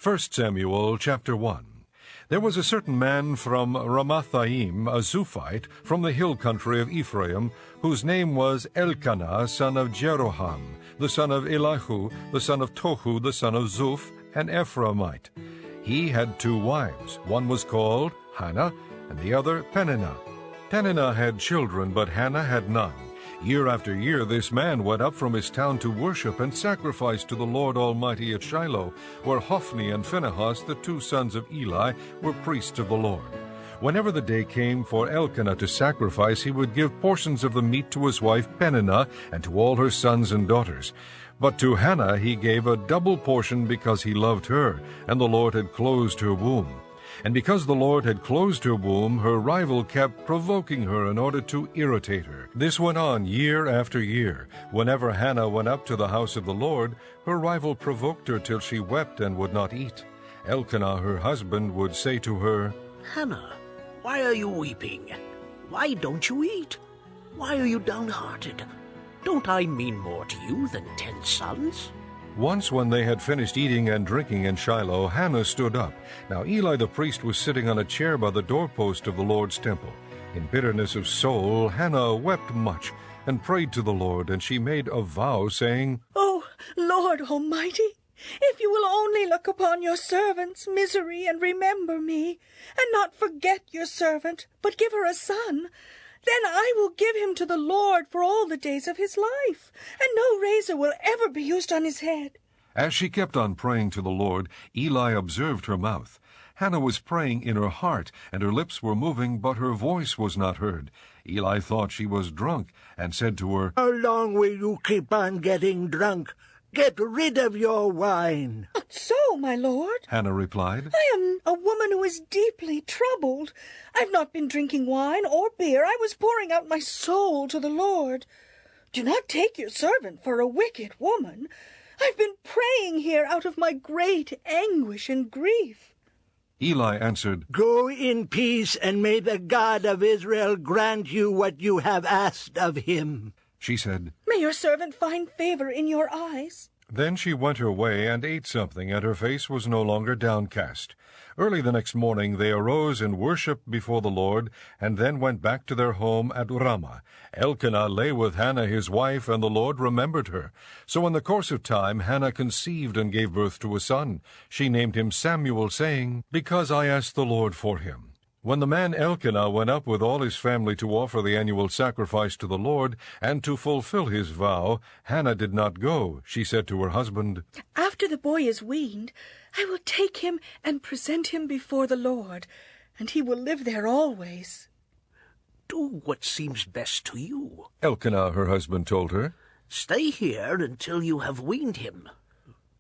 1 Samuel chapter 1. There was a certain man from Ramathaim, a Zuphite, from the hill country of Ephraim, whose name was Elkanah, son of Jeroham, the son of Elihu, the son of Tohu, the son of Zuph, an Ephraimite. He had 2 wives. One was called Hannah, and the other Peninnah. Peninnah had children, but Hannah had none. Year after year this man went up from his town to worship and sacrifice to the Lord Almighty at Shiloh, where Hophni and Phinehas, the 2 sons of Eli, were priests of the Lord. Whenever the day came for Elkanah to sacrifice, he would give portions of the meat to his wife Peninnah and to all her sons and daughters. But to Hannah he gave a double portion because he loved her, and the Lord had closed her womb. And because the Lord had closed her womb, her rival kept provoking her in order to irritate her. This went on year after year. Whenever Hannah went up to the house of the Lord, her rival provoked her till she wept and would not eat. Elkanah, her husband, would say to her, Hannah, why are you weeping? Why don't you eat? Why are you downhearted? Don't I mean more to you than 10 sons? Once when they had finished eating and drinking in Shiloh, Hannah stood up. Now Eli the priest was sitting on a chair by the doorpost of the Lord's temple. In bitterness of soul, Hannah wept much, and prayed to the Lord, and she made a vow, saying, O Lord Almighty, if you will only look upon your servant's misery and remember me, and not forget your servant, but give her a son, then I will give him to the Lord for all the days of his life, and no razor will ever be used on his head. As she kept on praying to the Lord, Eli observed her mouth. Hannah was praying in her heart, and her lips were moving, but her voice was not heard. Eli thought she was drunk, and said to her, How long will you keep on getting drunk? Get rid of your wine. Not so, my lord. Hannah replied, I am a woman who is deeply troubled. I've not been drinking wine or beer. I was pouring out my soul to the Lord. Do not take your servant for a wicked woman. I've been praying here out of my great anguish and grief. Eli answered, Go in peace, and may the God of Israel grant you what you have asked of him. She said, May your servant find favor in your eyes. Then she went her way and ate something, and her face was no longer downcast. Early the next morning they arose and worshipped before the Lord, and then went back to their home at Ramah. Elkanah lay with Hannah his wife, and the Lord remembered her. So in the course of time Hannah conceived and gave birth to a son. She named him Samuel, saying, Because I asked the Lord for him. When the man Elkanah went up with all his family to offer the annual sacrifice to the Lord, and to fulfill his vow, Hannah did not go. She said to her husband, After the boy is weaned, I will take him and present him before the Lord, and he will live there always. Do what seems best to you. Elkanah, her husband, told her. Stay here until you have weaned him.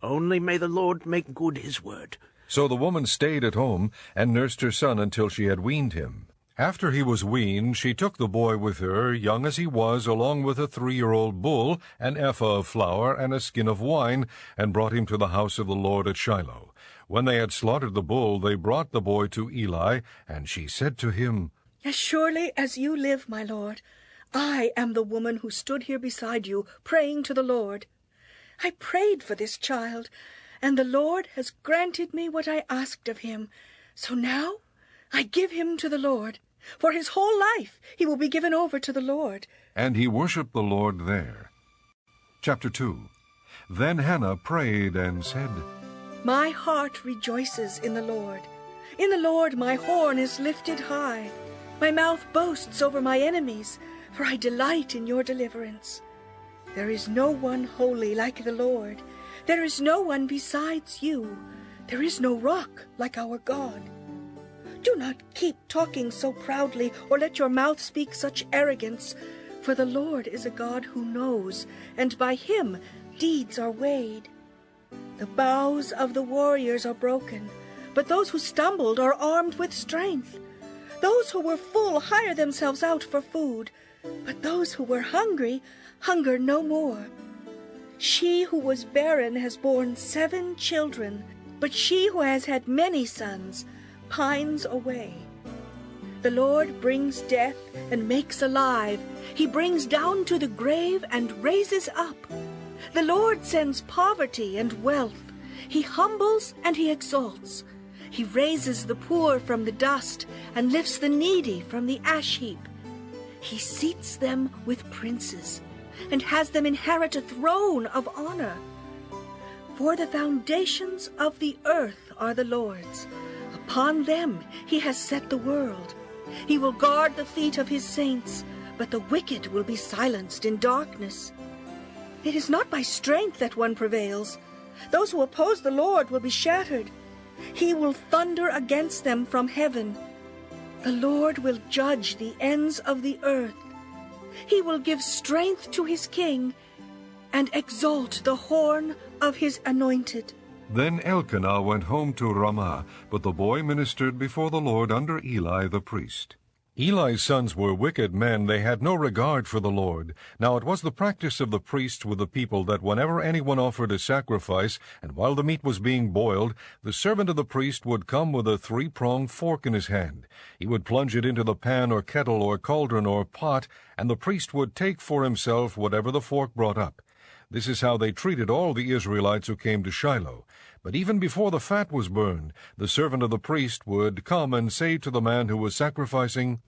Only may the Lord make good his word. So the woman stayed at home and nursed her son until she had weaned him. After he was weaned, she took the boy with her, young as he was, along with a 3-year-old bull, an ephah of flour, and a skin of wine, and brought him to the house of the Lord at Shiloh. When they had slaughtered the bull, they brought the boy to Eli, and she said to him, As surely as you live, my lord, I am the woman who stood here beside you, praying to the Lord. I prayed for this child, and the Lord has granted me what I asked of him. So now I give him to the Lord. For his whole life he will be given over to the Lord. And he worshipped the Lord there. Chapter 2. Then Hannah prayed and said, My heart rejoices in the Lord. In the Lord my horn is lifted high. My mouth boasts over my enemies, for I delight in your deliverance. There is no one holy like the Lord. There is no one besides you. There is no rock like our God. Do not keep talking so proudly, or let your mouth speak such arrogance. For the Lord is a God who knows, and by him deeds are weighed. The bows of the warriors are broken, but those who stumbled are armed with strength. Those who were full hire themselves out for food, but those who were hungry hunger no more. She who was barren has borne 7 children, but she who has had many sons pines away. The Lord brings death and makes alive. He brings down to the grave and raises up. The Lord sends poverty and wealth. He humbles and he exalts. He raises the poor from the dust and lifts the needy from the ash heap. He seats them with princes and has them inherit a throne of honor. For the foundations of the earth are the Lord's. Upon them he has set the world. He will guard the feet of his saints, but the wicked will be silenced in darkness. It is not by strength that one prevails. Those who oppose the Lord will be shattered. He will thunder against them from heaven. The Lord will judge the ends of the earth. He will give strength to his king and exalt the horn of his anointed. Then Elkanah went home to Ramah, but the boy ministered before the Lord under Eli the priest. Eli's sons were wicked men. They had no regard for the Lord. Now it was the practice of the priests with the people that whenever anyone offered a sacrifice, and while the meat was being boiled, the servant of the priest would come with a three-pronged fork in his hand. He would plunge it into the pan or kettle or cauldron or pot, and the priest would take for himself whatever the fork brought up. This is how they treated all the Israelites who came to Shiloh. But even before the fat was burned, the servant of the priest would come and say to the man who was sacrificing,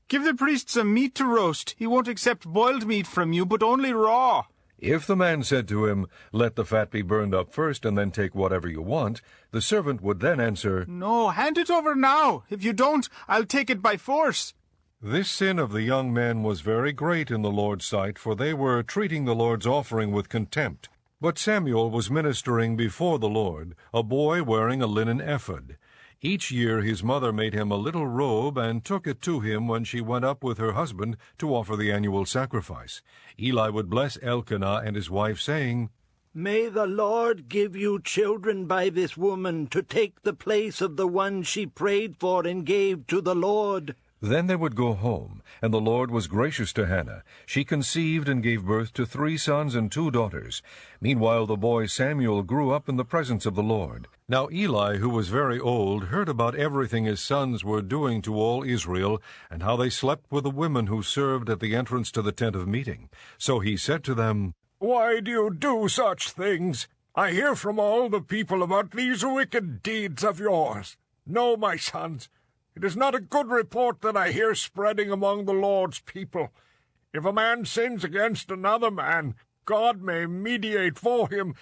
"Give the priest some meat to roast. He won't accept boiled meat from you, but only raw." If the man said to him, "Let the fat be burned up first, and then take whatever you want," the servant would then answer, "No, hand it over now. If you don't, I'll take it by force." This sin of the young men was very great in the Lord's sight, for they were treating the Lord's offering with contempt. But Samuel was ministering before the Lord, a boy wearing a linen ephod. Each year his mother made him a little robe and took it to him when she went up with her husband to offer the annual sacrifice. Eli would bless Elkanah and his wife, saying, "May the Lord give you children by this woman to take the place of the one she prayed for and gave to the Lord." Then they would go home, and the Lord was gracious to Hannah. She conceived and gave birth to 3 sons and 2 daughters. Meanwhile the boy Samuel grew up in the presence of the Lord. Now Eli, who was very old, heard about everything his sons were doing to all Israel, and how they slept with the women who served at the entrance to the tent of meeting. So he said to them, "Why do you do such things? I hear from all the people about these wicked deeds of yours. No, my sons, it is not a good report that I hear spreading among the Lord's people. If a man sins against another man, God may mediate for him.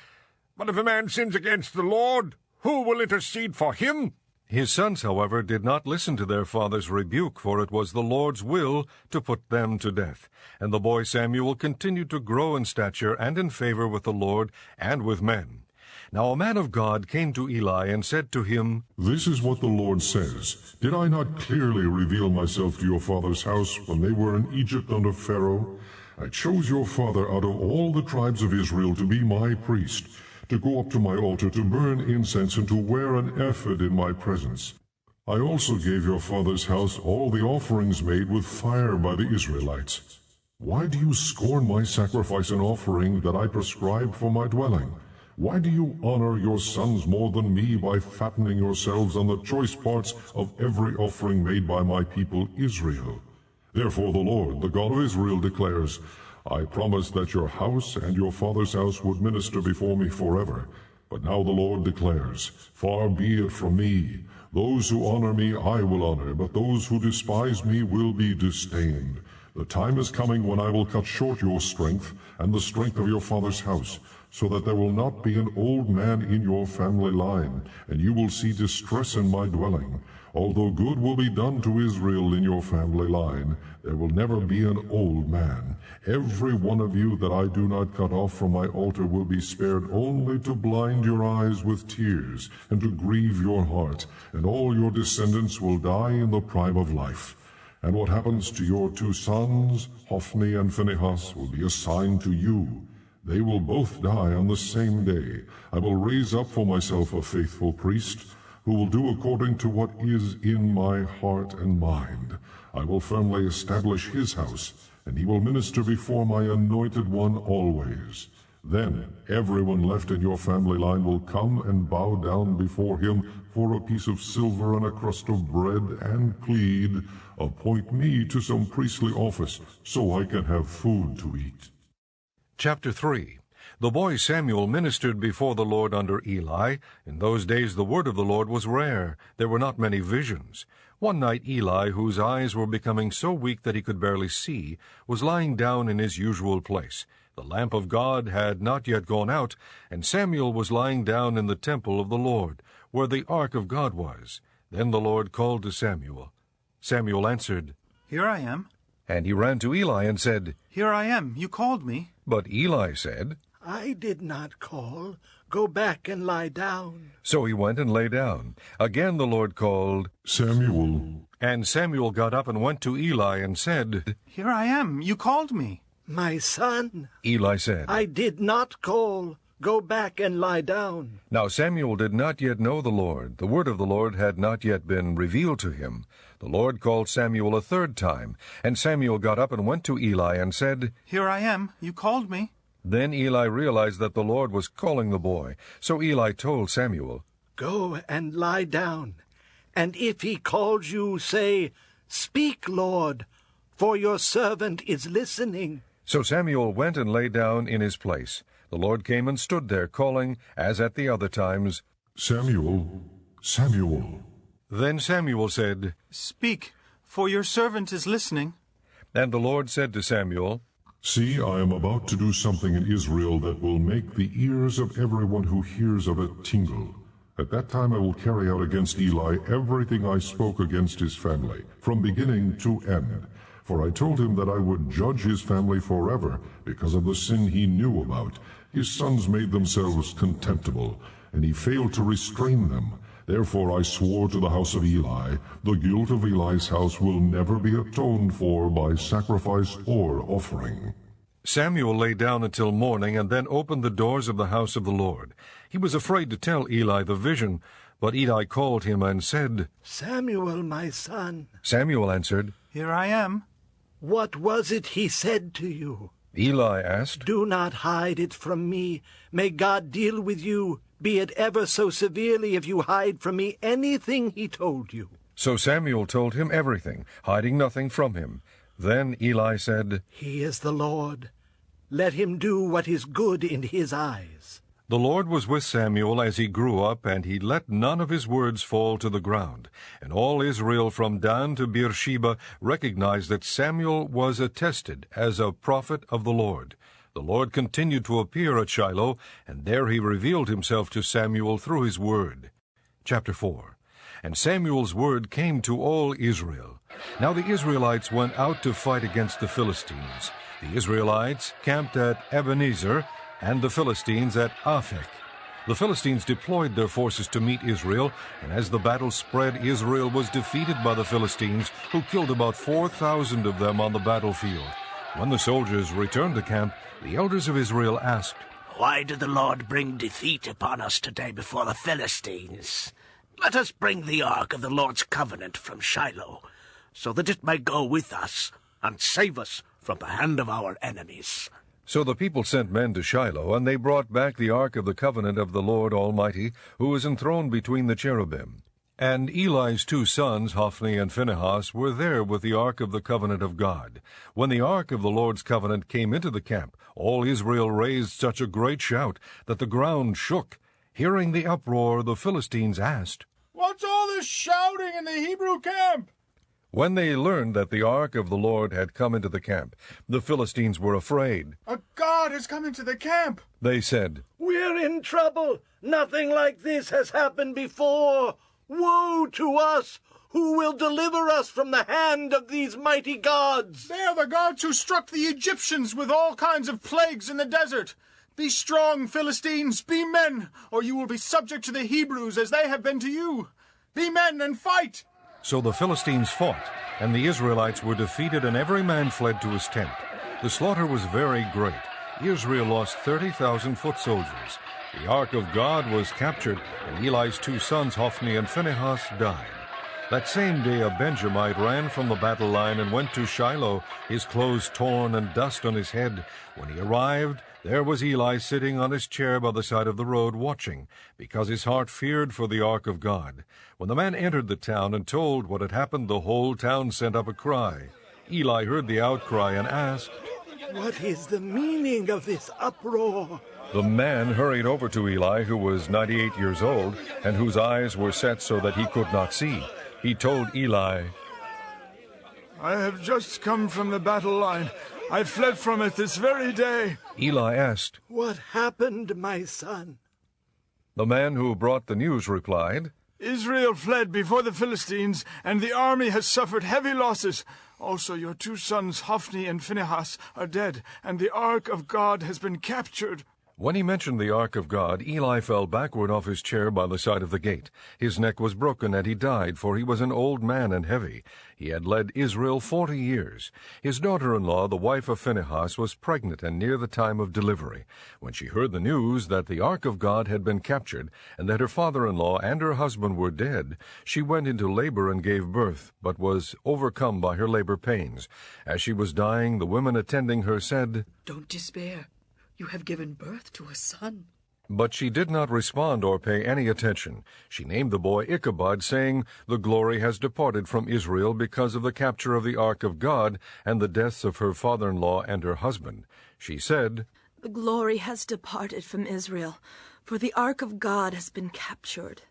But if a man sins against the Lord, who will intercede for him?" His sons, however, did not listen to their father's rebuke, for it was the Lord's will to put them to death. And the boy Samuel continued to grow in stature and in favor with the Lord and with men. Now a man of God came to Eli and said to him, "This is what the Lord says. Did I not clearly reveal myself to your father's house when they were in Egypt under Pharaoh? I chose your father out of all the tribes of Israel to be my priest, to go up to my altar to burn incense and to wear an ephod in my presence. I also gave your father's house all the offerings made with fire by the Israelites. Why do you scorn my sacrifice and offering that I prescribe for my dwelling? Why do you honor your sons more than me by fattening yourselves on the choice parts of every offering made by my people Israel? Therefore the Lord, the God of Israel, declares, I promised that your house and your father's house would minister before me forever. But now the Lord declares, Far be it from me. Those who honor me I will honor, but those who despise me will be disdained. The time is coming when I will cut short your strength and the strength of your father's house, so that there will not be an old man in your family line, and you will see distress in my dwelling. Although good will be done to Israel in your family line, there will never be an old man. Every one of you that I do not cut off from my altar will be spared only to blind your eyes with tears and to grieve your heart, and all your descendants will die in the prime of life. And what happens to your 2 sons, Hophni and Phinehas, will be a sign to you. They will both die on the same day. I will raise up for myself a faithful priest, who will do according to what is in my heart and mind. I will firmly establish his house, and he will minister before my anointed one always. Then everyone left in your family line will come and bow down before him for a piece of silver and a crust of bread, and plead, Appoint me to some priestly office, so I can have food to eat. Chapter 3. The boy Samuel ministered before the Lord under Eli. In those days the word of the Lord was rare. There were not many visions. One night Eli, whose eyes were becoming so weak that he could barely see, was lying down in his usual place. The lamp of God had not yet gone out, and Samuel was lying down in the temple of the Lord, where the ark of God was. Then the Lord called to Samuel. Samuel answered, Here I am. And he ran to Eli and said, Here I am. You called me. But Eli said, I did not call. Go back and lie down. So he went and lay down. Again the Lord called, Samuel. And Samuel got up and went to Eli and said, Here I am. You called me. My son, Eli said, I did not call. Go back and lie down. Now Samuel did not yet know the Lord. The word of the Lord had not yet been revealed to him. The Lord called Samuel a third time, and Samuel got up and went to Eli and said, Here I am. You called me. Then Eli realized that the Lord was calling the boy. So Eli told Samuel, Go and lie down. And if he calls you, say, Speak, Lord, for your servant is listening. So Samuel went and lay down in his place. The Lord came and stood there, calling, as at the other times, Samuel, Samuel. Then Samuel said, Speak, for your servant is listening. And the Lord said to Samuel, See, I am about to do something in Israel that will make the ears of everyone who hears of it tingle. At that time I will carry out against Eli everything I spoke against his family, from beginning to end. For I told him that I would judge his family forever, because of the sin he knew about. His sons made themselves contemptible, and he failed to restrain them. Therefore I swore to the house of Eli, the guilt of Eli's house will never be atoned for by sacrifice or offering. Samuel lay down until morning, and then opened the doors of the house of the Lord. He was afraid to tell Eli the vision, but Eli called him and said, Samuel, my son. Samuel answered, Here I am. What was it he said to you? Eli asked, Do not hide it from me. May God deal with you, be it ever so severely, if you hide from me anything he told you. So Samuel told him everything, hiding nothing from him. Then Eli said, He is the Lord. Let him do what is good in his eyes. The Lord was with Samuel as he grew up, and he let none of his words fall to the ground. And all Israel from Dan to Beersheba recognized that Samuel was attested as a prophet of the Lord. The Lord continued to appear at Shiloh, and there he revealed himself to Samuel through his word. Chapter 4. And Samuel's word came to all Israel. Now the Israelites went out to fight against the Philistines. The Israelites camped at Ebenezer, and the Philistines at Aphek. The Philistines deployed their forces to meet Israel, and as the battle spread, Israel was defeated by the Philistines, who killed about 4,000 of them on the battlefield. When the soldiers returned to camp, the elders of Israel asked, Why did the Lord bring defeat upon us today before the Philistines? Let us bring the ark of the Lord's covenant from Shiloh, so that it may go with us and save us from the hand of our enemies. So the people sent men to Shiloh, and they brought back the ark of the covenant of the Lord Almighty, who was enthroned between the cherubim. And Eli's 2 sons, Hophni and Phinehas, were there with the ark of the covenant of God. When the ark of the Lord's covenant came into the camp, all Israel raised such a great shout that the ground shook. Hearing the uproar, the Philistines asked, What's all this shouting in the Hebrew camp? When they learned that the ark of the Lord had come into the camp, the Philistines were afraid. A god has come into the camp. They said, We're in trouble. Nothing like this has happened before. Woe to us! Who will deliver us from the hand of these mighty gods? They are the gods who struck the Egyptians with all kinds of plagues in the desert. Be strong, Philistines, be men, or you will be subject to the Hebrews as they have been to you. Be men and fight! So the Philistines fought, and the Israelites were defeated, and every man fled to his tent. The slaughter was very great. Israel lost 30,000 foot soldiers. The ark of God was captured, and Eli's 2 sons, Hophni and Phinehas, died. That same day a Benjamite ran from the battle line and went to Shiloh, his clothes torn and dust on his head. When he arrived, there was Eli sitting on his chair by the side of the road watching, because his heart feared for the ark of God. When the man entered the town and told what had happened, the whole town sent up a cry. Eli heard the outcry and asked, What is the meaning of this uproar? The man hurried over to Eli, who was 98 years old, and whose eyes were set so that he could not see. He told Eli, I have just come from the battle line. I fled from it this very day. Eli asked, What happened, my son? The man who brought the news replied, Israel fled before the Philistines, and the army has suffered heavy losses. Also your 2 sons, Hophni and Phinehas, are dead, and the ark of God has been captured. When he mentioned the ark of God, Eli fell backward off his chair by the side of the gate. His neck was broken, and he died, for he was an old man and heavy. He had led Israel 40 years. His daughter-in-law, the wife of Phinehas, was pregnant and near the time of delivery. When she heard the news that the ark of God had been captured, and that her father-in-law and her husband were dead, she went into labor and gave birth, but was overcome by her labor pains. As she was dying, the women attending her said, Don't despair. You have given birth to a son. But she did not respond or pay any attention. She named the boy Ichabod, saying, The glory has departed from Israel because of the capture of the ark of God and the deaths of her father-in-law and her husband. She said, The glory has departed from Israel, for the ark of God has been captured.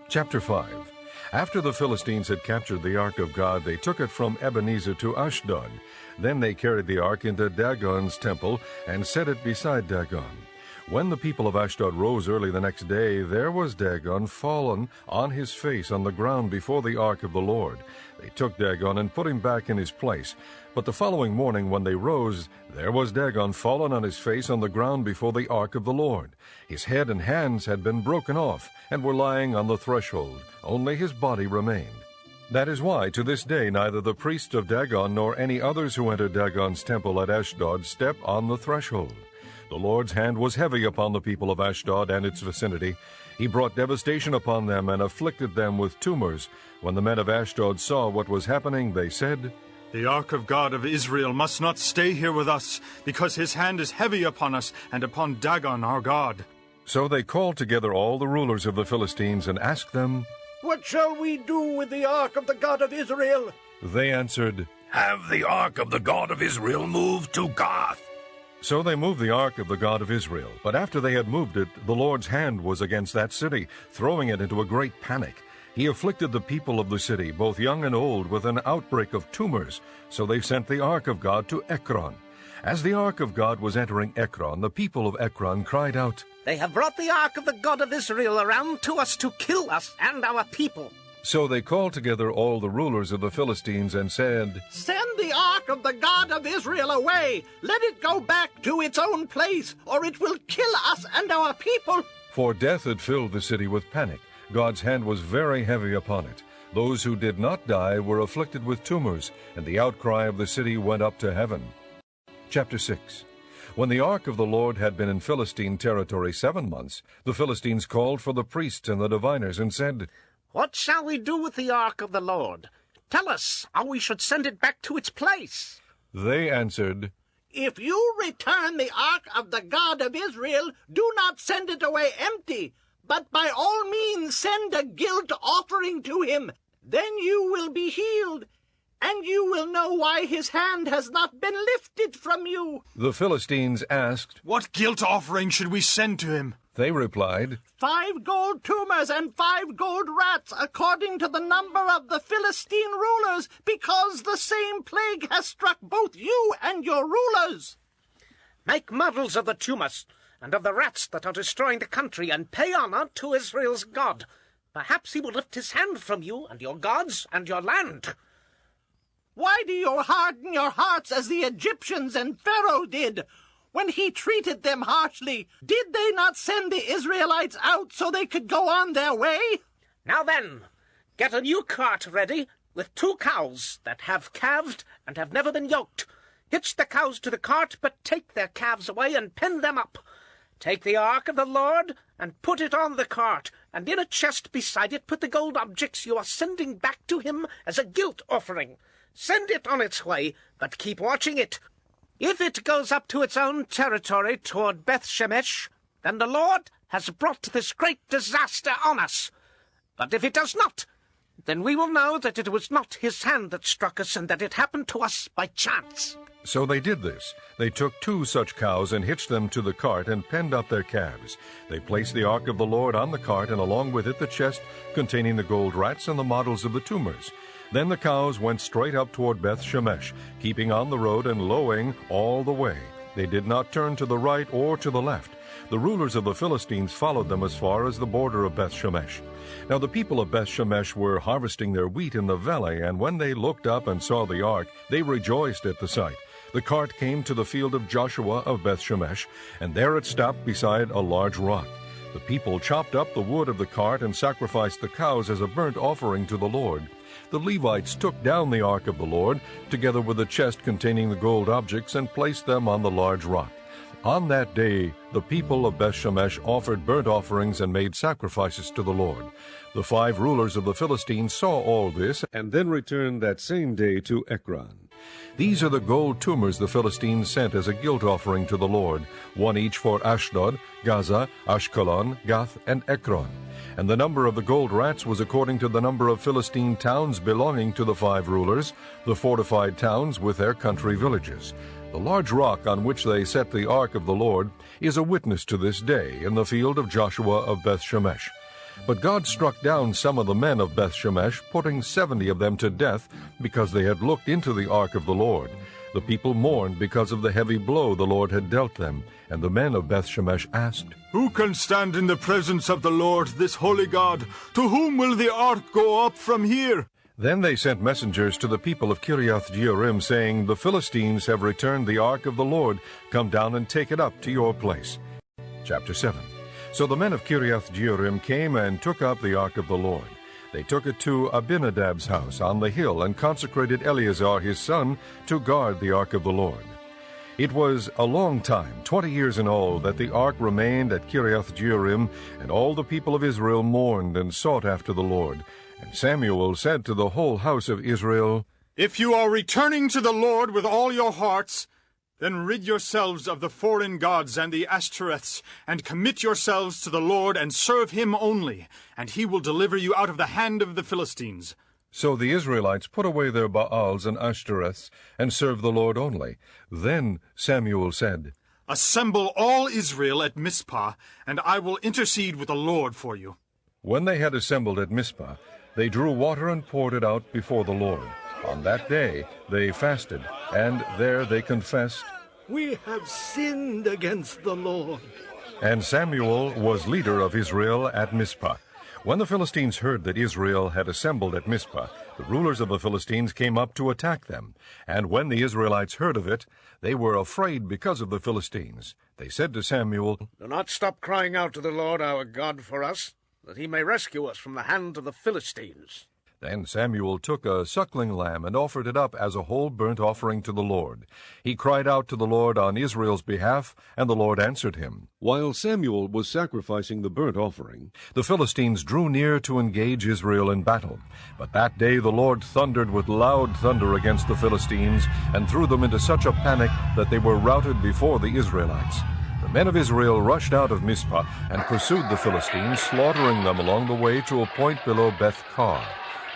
Chapter 5. After the Philistines had captured the ark of God, they took it from Ebenezer to Ashdod. Then they carried the ark into Dagon's temple and set it beside Dagon. When the people of Ashdod rose early the next day, there was Dagon fallen on his face on the ground before the ark of the Lord. They took Dagon and put him back in his place. But the following morning when they rose, there was Dagon fallen on his face on the ground before the ark of the Lord. His head and hands had been broken off and were lying on the threshold. Only his body remained. That is why, to this day, neither the priests of Dagon nor any others who enter Dagon's temple at Ashdod step on the threshold. The Lord's hand was heavy upon the people of Ashdod and its vicinity. He brought devastation upon them and afflicted them with tumors. When the men of Ashdod saw what was happening, they said, The ark of God of Israel must not stay here with us, because his hand is heavy upon us and upon Dagon our God. So they called together all the rulers of the Philistines and asked them, What shall we do with the ark of the God of Israel? They answered, Have the ark of the God of Israel moved to Gath. So they moved the ark of the God of Israel. But after they had moved it, the Lord's hand was against that city, throwing it into a great panic. He afflicted the people of the city, both young and old, with an outbreak of tumors. So they sent the ark of God to Ekron. As the ark of God was entering Ekron, the people of Ekron cried out, They have brought the ark of the God of Israel around to us to kill us and our people. So they called together all the rulers of the Philistines and said, Send the ark of the God of Israel away. Let it go back to its own place, or it will kill us and our people. For death had filled the city with panic. God's hand was very heavy upon it. Those who did not die were afflicted with tumors, and the outcry of the city went up to heaven. Chapter 6. When the ark of the Lord had been in Philistine territory 7 months, the Philistines called for the priests and the diviners and said, What shall we do with the ark of the Lord? Tell us how we should send it back to its place. They answered, If you return the ark of the God of Israel, do not send it away empty, but by all means send a guilt offering to him. Then you will be healed, and you will know why his hand has not been lifted from you. The Philistines asked, What guilt offering should we send to him? They replied, 5 gold tumors and 5 gold rats, according to the number of the Philistine rulers, because the same plague has struck both you and your rulers. Make models of the tumors and of the rats that are destroying the country, and pay honor to Israel's God. Perhaps he will lift his hand from you and your gods and your land. Why do you harden your hearts as the Egyptians and Pharaoh did? When he treated them harshly, did they not send the Israelites out so they could go on their way? Now then, get a new cart ready with 2 cows that have calved and have never been yoked. Hitch the cows to the cart, but take their calves away and pen them up. Take the ark of the Lord and put it on the cart, and in a chest beside it put the gold objects you are sending back to him as a guilt offering. Send it on its way, but keep watching it. If it goes up to its own territory toward Beth-Shemesh, then the Lord has brought this great disaster on us. But if it does not, Then we will know that it was not his hand that struck us, and that it happened to us by chance. So they did this. They took 2 such cows and hitched them to the cart and penned up their calves. They placed the ark of the Lord on the cart, and along with it the chest containing the gold rats and the models of the tumors. Then the cows went straight up toward Beth Shemesh, keeping on the road and lowing all the way. They did not turn to the right or to the left. The rulers of the Philistines followed them as far as the border of Beth Shemesh. Now the people of Beth Shemesh were harvesting their wheat in the valley, and when they looked up and saw the ark, they rejoiced at the sight. The cart came to the field of Joshua of Beth Shemesh, and there it stopped beside a large rock. The people chopped up the wood of the cart and sacrificed the cows as a burnt offering to the Lord. The Levites took down the ark of the Lord, together with the chest containing the gold objects, and placed them on the large rock. On that day the people of Beth Shemesh offered burnt offerings and made sacrifices to the Lord. The 5 rulers of the Philistines saw all this, and then returned that same day to Ekron. These are the gold tumors the Philistines sent as a guilt offering to the Lord, 1 each for Ashdod, Gaza, Ashkelon, Gath, and Ekron. And the number of the gold rats was according to the number of Philistine towns belonging to the 5 rulers, the fortified towns with their country villages. The large rock on which they set the ark of the Lord is a witness to this day in the field of Joshua of Beth Shemesh. But God struck down some of the men of Beth Shemesh, putting 70 of them to death, because they had looked into the ark of the Lord. The people mourned because of the heavy blow the Lord had dealt them, and the men of Beth Shemesh asked, Who can stand in the presence of the Lord, this holy God? To whom will the ark go up from here? Then they sent messengers to the people of Kiriath-Jearim, saying, The Philistines have returned the ark of the Lord. Come down and take it up to your place. Chapter 7. So the men of Kiriath-Jearim came and took up the ark of the Lord. They took it to Abinadab's house on the hill, and consecrated Eleazar his son to guard the ark of the Lord. It was a long time, 20 years in all, that the ark remained at Kiriath-Jearim, and all the people of Israel mourned and sought after the Lord. And Samuel said to the whole house of Israel, If you are returning to the Lord with all your hearts, then rid yourselves of the foreign gods and the Ashtoreths, and commit yourselves to the Lord and serve him only, and he will deliver you out of the hand of the Philistines. So the Israelites put away their Baals and Ashtoreths, and served the Lord only. Then Samuel said, Assemble all Israel at Mizpah, and I will intercede with the Lord for you. When they had assembled at Mizpah, they drew water and poured it out before the Lord. On that day they fasted, and there they confessed, We have sinned against the Lord. And Samuel was leader of Israel at Mizpah. When the Philistines heard that Israel had assembled at Mizpah, the rulers of the Philistines came up to attack them. And when the Israelites heard of it, they were afraid because of the Philistines. They said to Samuel, Do not stop crying out to the Lord our God for us, that he may rescue us from the hand of the Philistines. Then Samuel took a suckling lamb and offered it up as a whole burnt offering to the Lord. He cried out to the Lord on Israel's behalf, and the Lord answered him. While Samuel was sacrificing the burnt offering, the Philistines drew near to engage Israel in battle. But that day the Lord thundered with loud thunder against the Philistines, and threw them into such a panic that they were routed before the Israelites. The men of Israel rushed out of Mizpah and pursued the Philistines, slaughtering them along the way to a point below Beth-kar.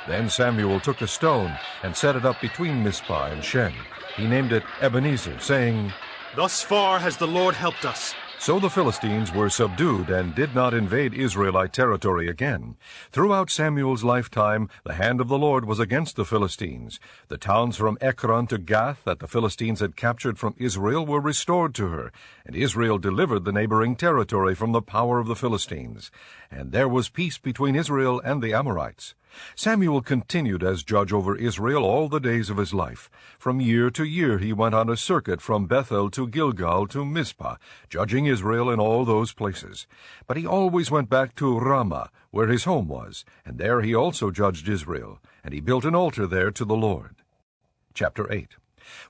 Then Samuel took a stone and set it up between Mizpah and Shen. He named it Ebenezer, saying, Thus far has the Lord helped us. So the Philistines were subdued and did not invade Israelite territory again. Throughout Samuel's lifetime, the hand of the Lord was against the Philistines. The towns from Ekron to Gath that the Philistines had captured from Israel were restored to her, and Israel delivered the neighboring territory from the power of the Philistines. And there was peace between Israel and the Amorites. Samuel continued as judge over Israel all the days of his life. From year to year he went on a circuit from Bethel to Gilgal to Mizpah, judging Israel in all those places. But he always went back to Ramah, where his home was, and there he also judged Israel, and he built an altar there to the Lord. Chapter 8.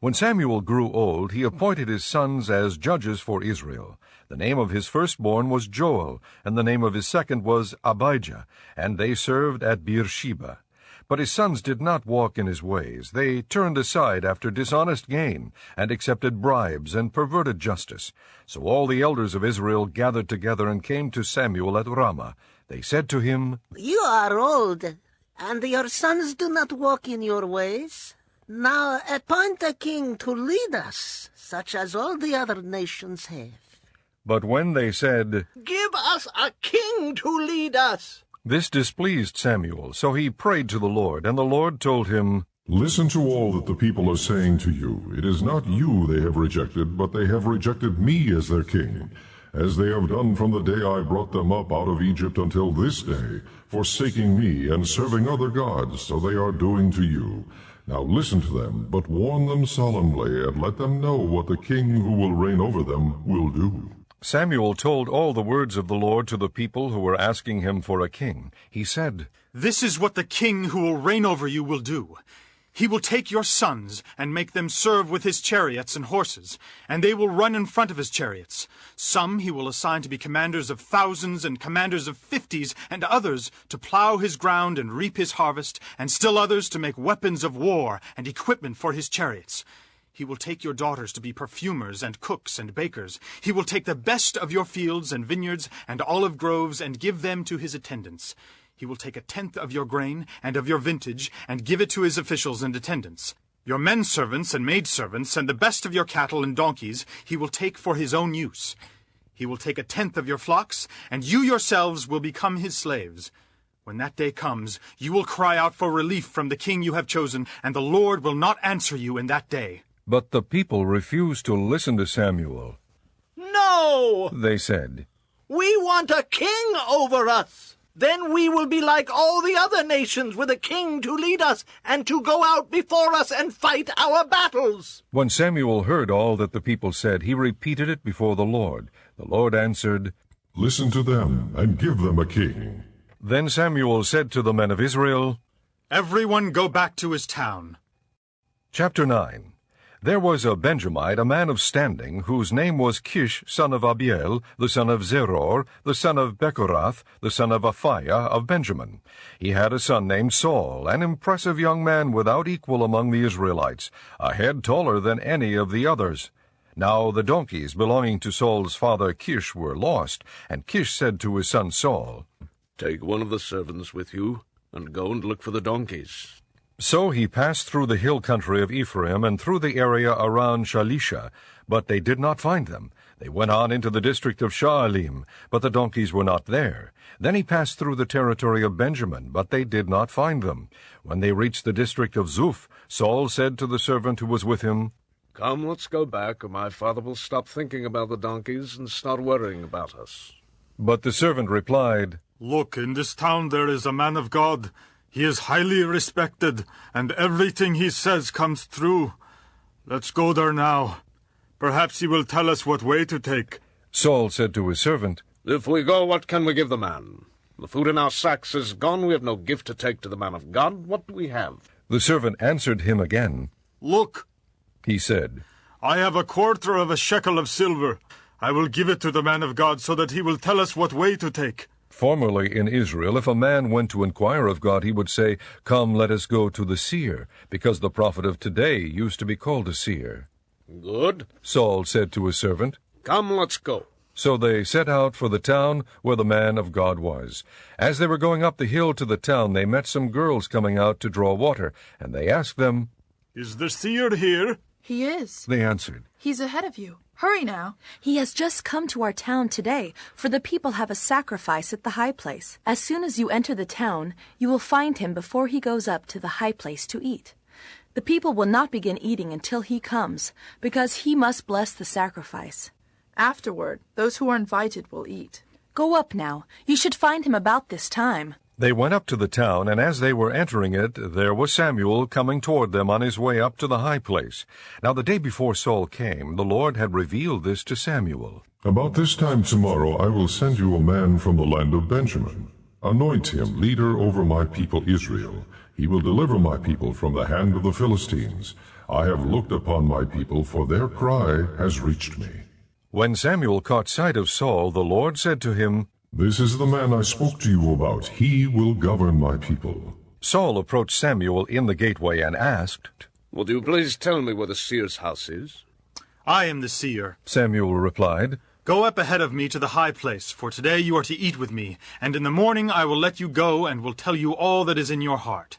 When Samuel grew old, he appointed his sons as judges for Israel. The name of his firstborn was Joel, and the name of his second was Abijah, and they served at Beersheba. But his sons did not walk in his ways. They turned aside after dishonest gain, and accepted bribes, and perverted justice. So all the elders of Israel gathered together and came to Samuel at Ramah. They said to him, You are old, And your sons do not walk in your ways. Now appoint a king to lead us, such as all the other nations have. But when they said, Give us a king to lead us, this displeased Samuel, so he prayed to the Lord, and the Lord told him, Listen to all that the people are saying to you. It is not you they have rejected, but they have rejected me as their king, as they have done from the day I brought them up out of Egypt until this day, forsaking me and serving other gods, so they are doing to you. Now listen to them, but warn them solemnly, and let them know what the king who will reign over them will do. Samuel told all the words of the Lord to the people who were asking him for a king. He said, This is what the king who will reign over you will do. He will take your sons and make them serve with his chariots and horses, and they will run in front of his chariots. Some he will assign to be commanders of thousands and commanders of 50s, and others to plow his ground and reap his harvest, and still others to make weapons of war and equipment for his chariots. He will take your daughters to be perfumers and cooks and bakers. He will take the best of your fields and vineyards and olive groves and give them to his attendants. He will take 1/10 of your grain and of your vintage and give it to his officials and attendants. Your men servants and maidservants and the best of your cattle and donkeys he will take for his own use. He will take 1/10 of your flocks, and you yourselves will become his slaves. When that day comes, you will cry out for relief from the king you have chosen, and the Lord will not answer you in that day. But the people refused to listen to Samuel. No! They said, We want a king over us. Then we will be like all the other nations, with a king to lead us and to go out before us and fight our battles. When Samuel heard all that the people said, he repeated it before the Lord. The Lord answered, Listen to them, and give them a king. Then Samuel said to the men of Israel, Everyone go back to his town. Chapter 9. There was a Benjamite, a man of standing, whose name was Kish, son of Abiel, the son of Zeror, the son of Bechorath, the son of Aphiah of Benjamin. He had a son named Saul, an impressive young man without equal among the Israelites, a head taller than any of the others. Now the donkeys belonging to Saul's father Kish were lost, and Kish said to his son Saul, Take one of the servants with you, and go and look for the donkeys. So he passed through the hill country of Ephraim and through the area around Shalisha, but they did not find them. They went on into the district of Shaalim, but the donkeys were not there. Then he passed through the territory of Benjamin, but they did not find them. When they reached the district of Zuph, Saul said to the servant who was with him, Come, let's go back, or my father will stop thinking about the donkeys and start worrying about us. But the servant replied, Look, in this town there is a man of God. He is highly respected, and everything he says comes true. Let's go there now. Perhaps he will tell us what way to take. Saul said to his servant, If we go, what can we give the man? The food in our sacks is gone. We have no gift to take to the man of God. What do we have? The servant answered him again. Look, He said, I have 1/4 of a shekel of silver. I will give it to the man of God so that he will tell us what way to take. Formerly in Israel, if a man went to inquire of God, he would say, Come, let us go to the seer, because the prophet of today used to be called a seer. Good. Saul said to his servant. Come, let's go. So they set out for the town where the man of God was. As they were going up the hill to the town, they met some girls coming out to draw water, and they asked them, Is the seer here? He is. They answered, He's ahead of you. Hurry now. He has just come to our town today, for the people have a sacrifice at the high place. As soon as you enter the town, you will find him before he goes up to the high place to eat. The people will not begin eating until he comes, because he must bless the sacrifice. Afterward, those who are invited will eat. Go up now. You should find him about this time. They went up to the town, and as they were entering it, there was Samuel coming toward them on his way up to the high place. Now the day before Saul came, the Lord had revealed this to Samuel. About this time tomorrow I will send you a man from the land of Benjamin. Anoint him leader over my people Israel. He will deliver my people from the hand of the Philistines. I have looked upon my people, for their cry has reached me. When Samuel caught sight of Saul, the Lord said to him, This is the man I spoke to you about. He will govern my people. Saul approached Samuel in the gateway and asked, Would you please tell me where the seer's house is? I am the seer. Samuel replied, Go up ahead of me to the high place, for today you are to eat with me, and in the morning I will let you go and will tell you all that is in your heart.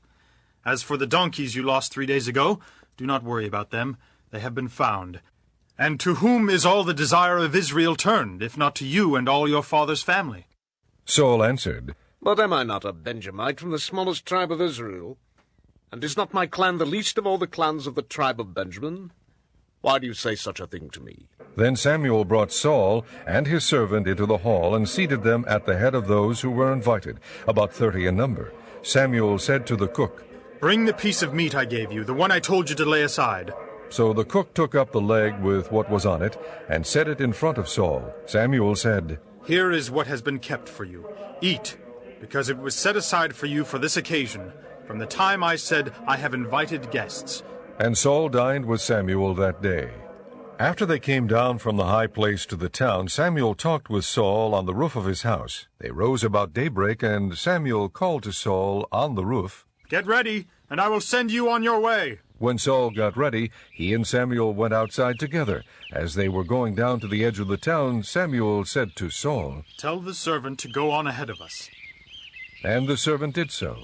As for the donkeys you lost 3 days ago, do not worry about them. They have been found. And to whom is all the desire of Israel turned, if not to you and all your father's family? Saul answered, But am I not a Benjamite from the smallest tribe of Israel? And is not my clan the least of all the clans of the tribe of Benjamin? Why do you say such a thing to me? Then Samuel brought Saul and his servant into the hall and seated them at the head of those who were invited, about 30 in number. Samuel said to the cook, Bring the piece of meat I gave you, the one I told you to lay aside. So the cook took up the leg with what was on it and set it in front of Saul. Samuel said, Here is what has been kept for you. Eat, because it was set aside for you for this occasion, from the time I said, I have invited guests. And Saul dined with Samuel that day. After they came down from the high place to the town, Samuel talked with Saul on the roof of his house. They rose about daybreak, and Samuel called to Saul on the roof, Get ready, and I will send you on your way. When Saul got ready, he and Samuel went outside together. As they were going down to the edge of the town, Samuel said to Saul, Tell the servant to go on ahead of us. And the servant did so.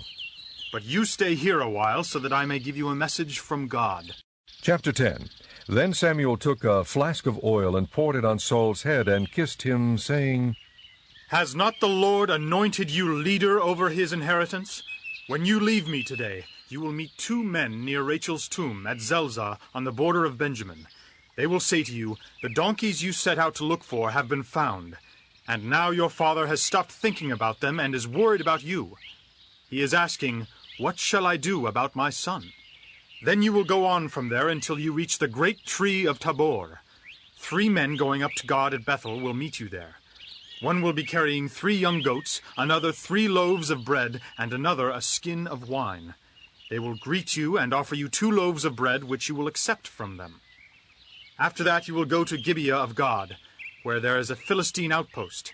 But you stay here a while, so that I may give you a message from God. Chapter 10. Then Samuel took a flask of oil and poured it on Saul's head and kissed him, saying, Has not the Lord anointed you leader over his inheritance? When you leave me today, you will meet 2 men near Rachel's tomb at Zelzah on the border of Benjamin. They will say to you, The donkeys you set out to look for have been found, and now your father has stopped thinking about them and is worried about you. He is asking, What shall I do about my son? Then you will go on from there until you reach the great tree of Tabor. 3 men going up to God at Bethel will meet you there. One will be carrying 3 young goats, another 3 loaves of bread, and another a skin of wine. They will greet you and offer you 2 loaves of bread, which you will accept from them. After that you will go to Gibeah of God, where there is a Philistine outpost.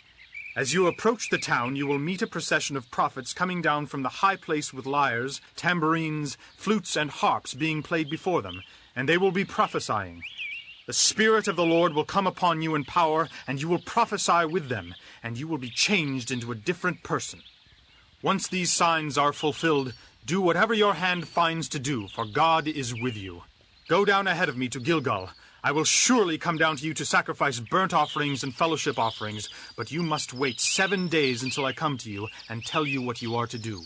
As you approach the town, you will meet a procession of prophets coming down from the high place with lyres, tambourines, flutes, and harps being played before them, and they will be prophesying. The Spirit of the Lord will come upon you in power, and you will prophesy with them, and you will be changed into a different person. Once these signs are fulfilled, do whatever your hand finds to do, for God is with you. Go down ahead of me to Gilgal. I will surely come down to you to sacrifice burnt offerings and fellowship offerings, but you must wait 7 days until I come to you and tell you what you are to do.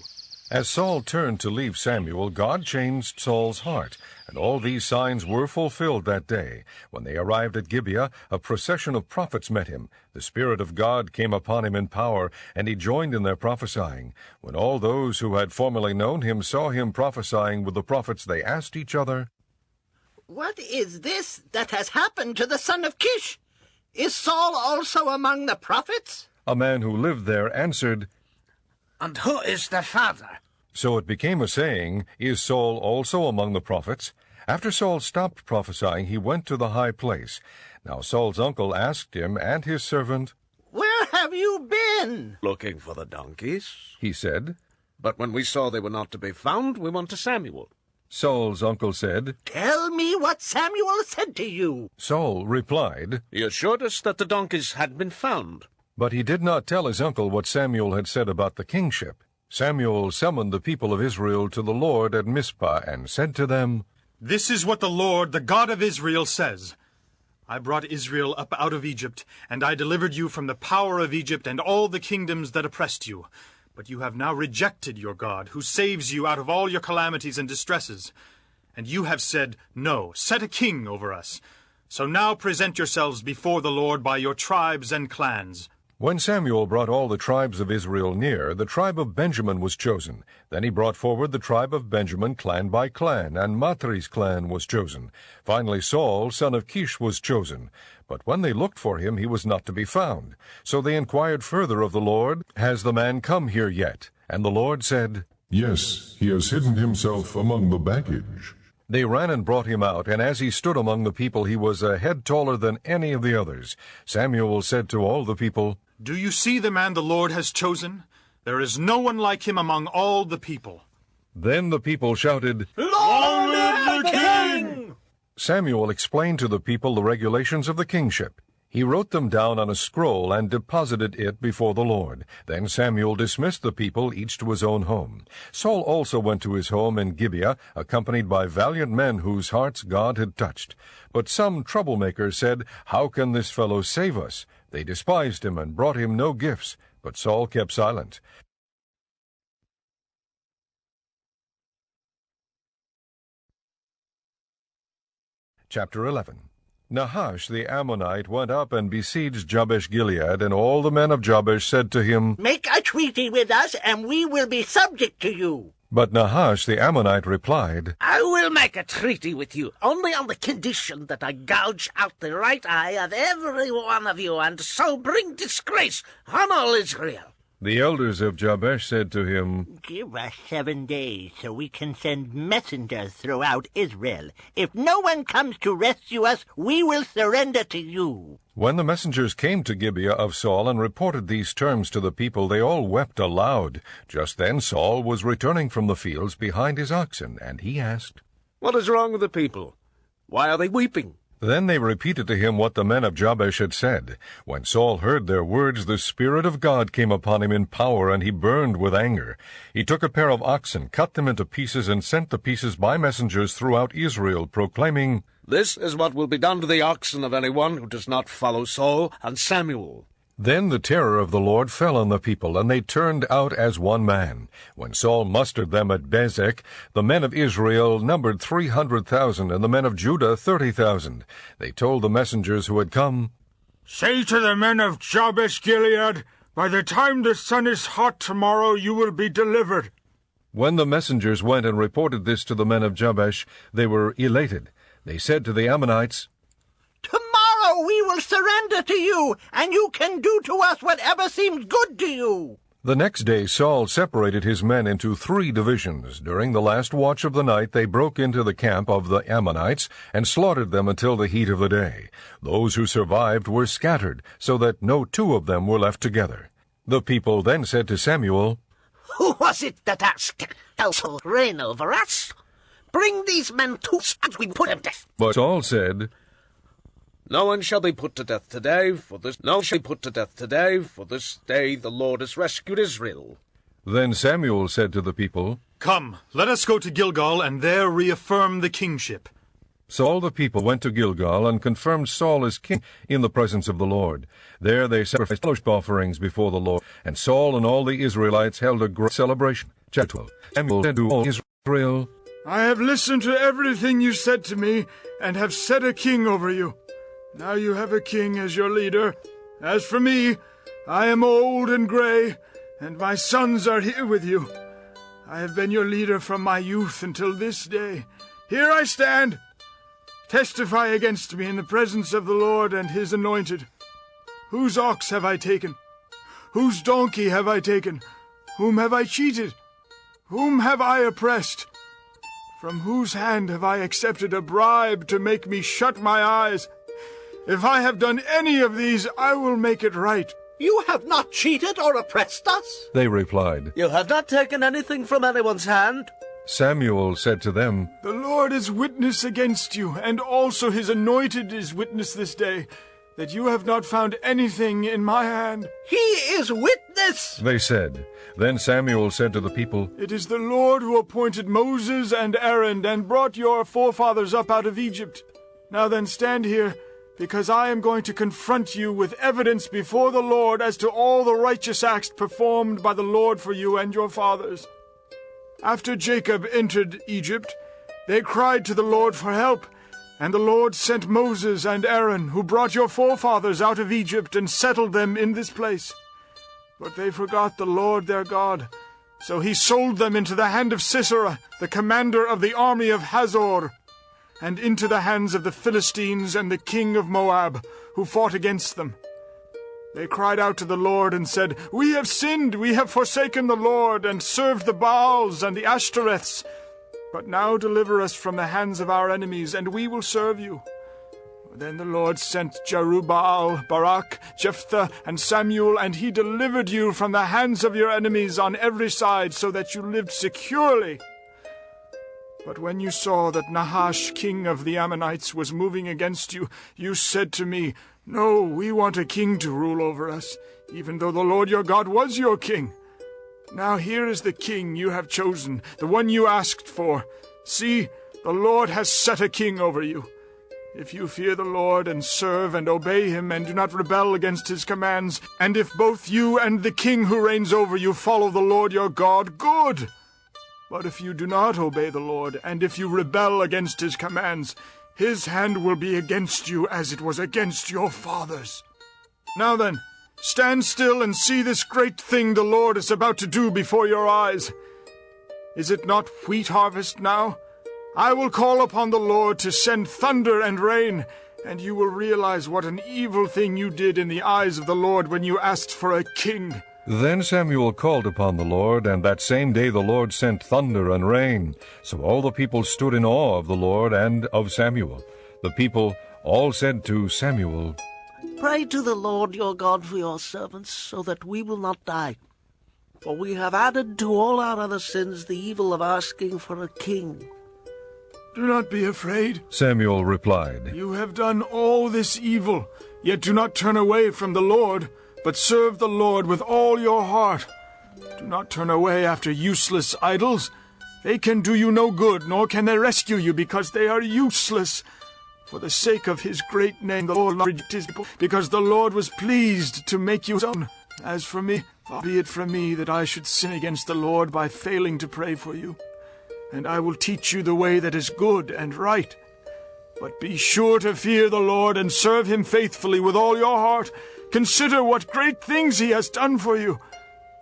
As Saul turned to leave Samuel, God changed Saul's heart, and all these signs were fulfilled that day. When they arrived at Gibeah, a procession of prophets met him. The Spirit of God came upon him in power, and he joined in their prophesying. When all those who had formerly known him saw him prophesying with the prophets, they asked each other, What is this that has happened to the son of Kish? Is Saul also among the prophets? A man who lived there answered, And who is the father? So it became a saying, Is Saul also among the prophets? After Saul stopped prophesying, he went to the high place. Now Saul's uncle asked him and his servant, Where have you been? Looking for the donkeys. He said. But when we saw they were not to be found, we went to Samuel. Saul's uncle said, Tell me what Samuel said to you. Saul replied, He assured us that the donkeys had been found. But he did not tell his uncle what Samuel had said about the kingship. Samuel summoned the people of Israel to the Lord at Mizpah and said to them, This is what the Lord, the God of Israel, says. I brought Israel up out of Egypt, and I delivered you from the power of Egypt and all the kingdoms that oppressed you. But you have now rejected your God, who saves you out of all your calamities and distresses. And you have said, No, set a king over us. So now present yourselves before the Lord by your tribes and clans. When Samuel brought all the tribes of Israel near, the tribe of Benjamin was chosen. Then he brought forward the tribe of Benjamin clan by clan, and Matri's clan was chosen. Finally Saul, son of Kish, was chosen. But when they looked for him, he was not to be found. So they inquired further of the Lord, Has the man come here yet? And the Lord said, Yes, he has hidden himself among the baggage. They ran and brought him out, and as he stood among the people, he was a head taller than any of the others. Samuel said to all the people, Do you see the man the Lord has chosen? There is no one like him among all the people. Then the people shouted, Long live the king! Samuel explained to the people the regulations of the kingship. He wrote them down on a scroll and deposited it before the Lord. Then Samuel dismissed the people, each to his own home. Saul also went to his home in Gibeah, accompanied by valiant men whose hearts God had touched. But some troublemakers said, "How can this fellow save us?" They despised him and brought him no gifts, but Saul kept silent. Chapter 11. Nahash the Ammonite went up and besieged Jabesh-Gilead, and all the men of Jabesh said to him, "Make a treaty with us, and we will be subject to you." But Nahash the Ammonite replied, "I will make a treaty with you, only on the condition that I gouge out the right eye of every one of you, and so bring disgrace on all Israel." The elders of Jabesh said to him, "Give us 7 days so we can send messengers throughout Israel. If no one comes to rescue us, we will surrender to you." When the messengers came to Gibeah of Saul and reported these terms to the people, they all wept aloud. Just then Saul was returning from the fields behind his oxen, and he asked, "What is wrong with the people? Why are they weeping?" Then they repeated to him what the men of Jabesh had said. When Saul heard their words, the Spirit of God came upon him in power, and he burned with anger. He took a pair of oxen, cut them into pieces, and sent the pieces by messengers throughout Israel, proclaiming, "This is what will be done to the oxen of anyone who does not follow Saul and Samuel." Then the terror of the Lord fell on the people, and they turned out as one man. When Saul mustered them at Bezek, the men of Israel numbered 300,000, and the men of Judah 30,000. They told the messengers who had come, "Say to the men of Jabesh-Gilead, by the time the sun is hot tomorrow you will be delivered." When the messengers went and reported this to the men of Jabesh, they were elated. They said to the Ammonites, "Tomorrow we will surrender to you, and you can do to us whatever seems good to you." The next day Saul separated his men into 3 divisions. During the last watch of the night they broke into the camp of the Ammonites and slaughtered them until the heat of the day. Those who survived were scattered, so that no 2 of them were left together. The people then said to Samuel, "Who was it that asked counsel reign over us? Bring these men to us, and we put them to death." But Saul said, No one shall be put to death today, for this day the Lord has rescued Israel." Then Samuel said to the people, "Come, let us go to Gilgal, and there reaffirm the kingship." So all the people went to Gilgal and confirmed Saul as king in the presence of the Lord. There they sacrificed fellowship offerings before the Lord, and Saul and all the Israelites held a great celebration. Chapter 12. Samuel said to all Israel, "I have listened to everything you said to me, and have set a king over you. Now you have a king as your leader. As for me, I am old and gray, and my sons are here with you. I have been your leader from my youth until this day. Here I stand. Testify against me in the presence of the Lord and his anointed. Whose ox have I taken? Whose donkey have I taken? Whom have I cheated? Whom have I oppressed? From whose hand have I accepted a bribe to make me shut my eyes? If I have done any of these, I will make it right." "You have not cheated or oppressed us." They replied. "You have not taken anything from anyone's hand." Samuel said to them, "The Lord is witness against you, and also his anointed is witness this day, that you have not found anything in my hand." "He is witness," they said. Then Samuel said to the people, "It is the Lord who appointed Moses and Aaron and brought your forefathers up out of Egypt. Now then stand here, because I am going to confront you with evidence before the Lord as to all the righteous acts performed by the Lord for you and your fathers. After Jacob entered Egypt, they cried to the Lord for help, and the Lord sent Moses and Aaron, who brought your forefathers out of Egypt and settled them in this place. But they forgot the Lord their God, so he sold them into the hand of Sisera, the commander of the army of Hazor, and into the hands of the Philistines and the king of Moab, who fought against them. They cried out to the Lord and said, 'We have sinned, we have forsaken the Lord, and served the Baals and the Ashtoreths. But now deliver us from the hands of our enemies, and we will serve you.' Then the Lord sent Jerubbaal, Barak, Jephthah, and Samuel, and he delivered you from the hands of your enemies on every side, so that you lived securely. But when you saw that Nahash, king of the Ammonites, was moving against you, you said to me, 'No, we want a king to rule over us, even though the Lord your God was your king.' Now here is the king you have chosen, the one you asked for. See, the Lord has set a king over you. If you fear the Lord and serve and obey him and do not rebel against his commands, and if both you and the king who reigns over you follow the Lord your God, good. But if you do not obey the Lord, and if you rebel against his commands, his hand will be against you as it was against your fathers. Now then, stand still and see this great thing the Lord is about to do before your eyes. Is it not wheat harvest now? I will call upon the Lord to send thunder and rain, and you will realize what an evil thing you did in the eyes of the Lord when you asked for a king." Then Samuel called upon the Lord, and that same day the Lord sent thunder and rain. So all the people stood in awe of the Lord and of Samuel. The people all said to Samuel, "Pray to the Lord your God for your servants, so that we will not die. For we have added to all our other sins the evil of asking for a king." "Do not be afraid," Samuel replied. "You have done all this evil, yet do not turn away from the Lord, but serve the Lord with all your heart. Do not turn away after useless idols. They can do you no good, nor can they rescue you, because they are useless. For the sake of his great name, the Lord rejected his people, because the Lord was pleased to make you his own. As for me, far be it from me that I should sin against the Lord by failing to pray for you. And I will teach you the way that is good and right. But be sure to fear the Lord and serve him faithfully with all your heart. Consider what great things he has done for you.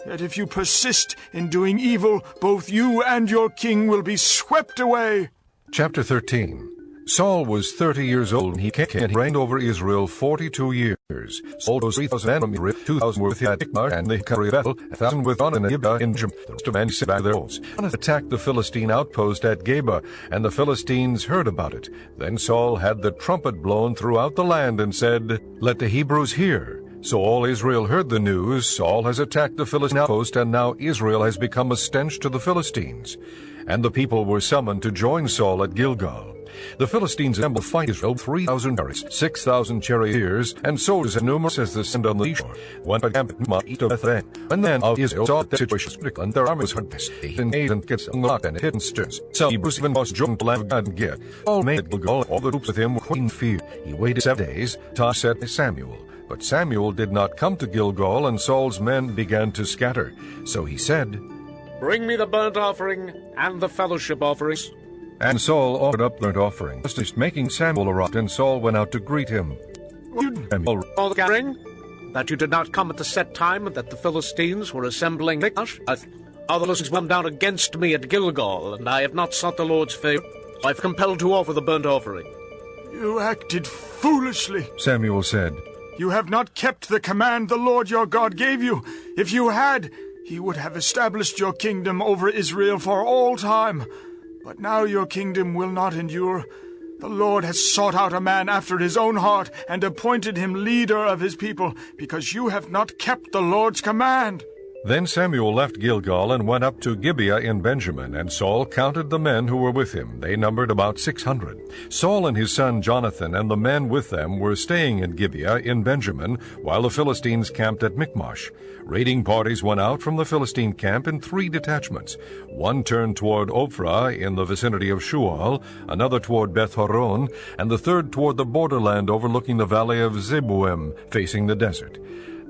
Yet if you persist in doing evil, both you and your king will be swept away." Chapter 13. Saul was 30 years old, and he came and reigned over Israel 42 years. Saul was 3,000 men from Israel, 2,000 were with him at Michmash and the country of Bethel, 1,000 with On and Gibeah in Benjamin. The rest of men sat back their holes. Jonathan attacked the Philistine outpost at Geba, and the Philistines heard about it. Then Saul had the trumpet blown throughout the land and said, "Let the Hebrews hear." So all Israel heard the news. Saul has attacked the Philistine outpost, and now Israel has become a stench to the Philistines. And the people were summoned to join Saul at Gilgal. The Philistines assembled to fight Israel, 3,000 chariots, 6,000 charioteers, and soldiers as numerous as the sand on the seashore. One camp at Michmash east of Bethlehem. When the men of Israel saw the situation critical, and their army was hard pressed, they engaged and kept on the rock and hidden stairs. Some Hebrews even lost Jordan to land of God and Gid. All made Gilgal, all the troops with him were in fear. He waited 7 days. God said to Samuel. But Samuel did not come to Gilgal, and Saul's men began to scatter. So he said, "Bring me the burnt offering and the fellowship offerings." And Saul offered up burnt offering. Just making Samuel arrived, and Saul went out to greet him. Samuel, All the gathering, that you did not come at the set time, and that the Philistines were assembling Michmash. All the Philistines come down against me at Gilgal, and I have not sought the Lord's favor. I have compelled to offer the burnt offering. "You acted foolishly," Samuel said. "You have not kept the command the Lord your God gave you. If you had, he would have established your kingdom over Israel for all time. But now your kingdom will not endure. The Lord has sought out a man after his own heart and appointed him leader of his people, because you have not kept the Lord's command." Then Samuel left Gilgal and went up to Gibeah in Benjamin, and Saul counted the men who were with him. They numbered about 600. Saul and his son Jonathan and the men with them were staying in Gibeah in Benjamin, while the Philistines camped at Michmash. Raiding parties went out from the Philistine camp in 3 detachments. One turned toward Ophrah in the vicinity of Shual, another toward Beth-horon, and the third toward the borderland overlooking the valley of Zeboim, facing the desert.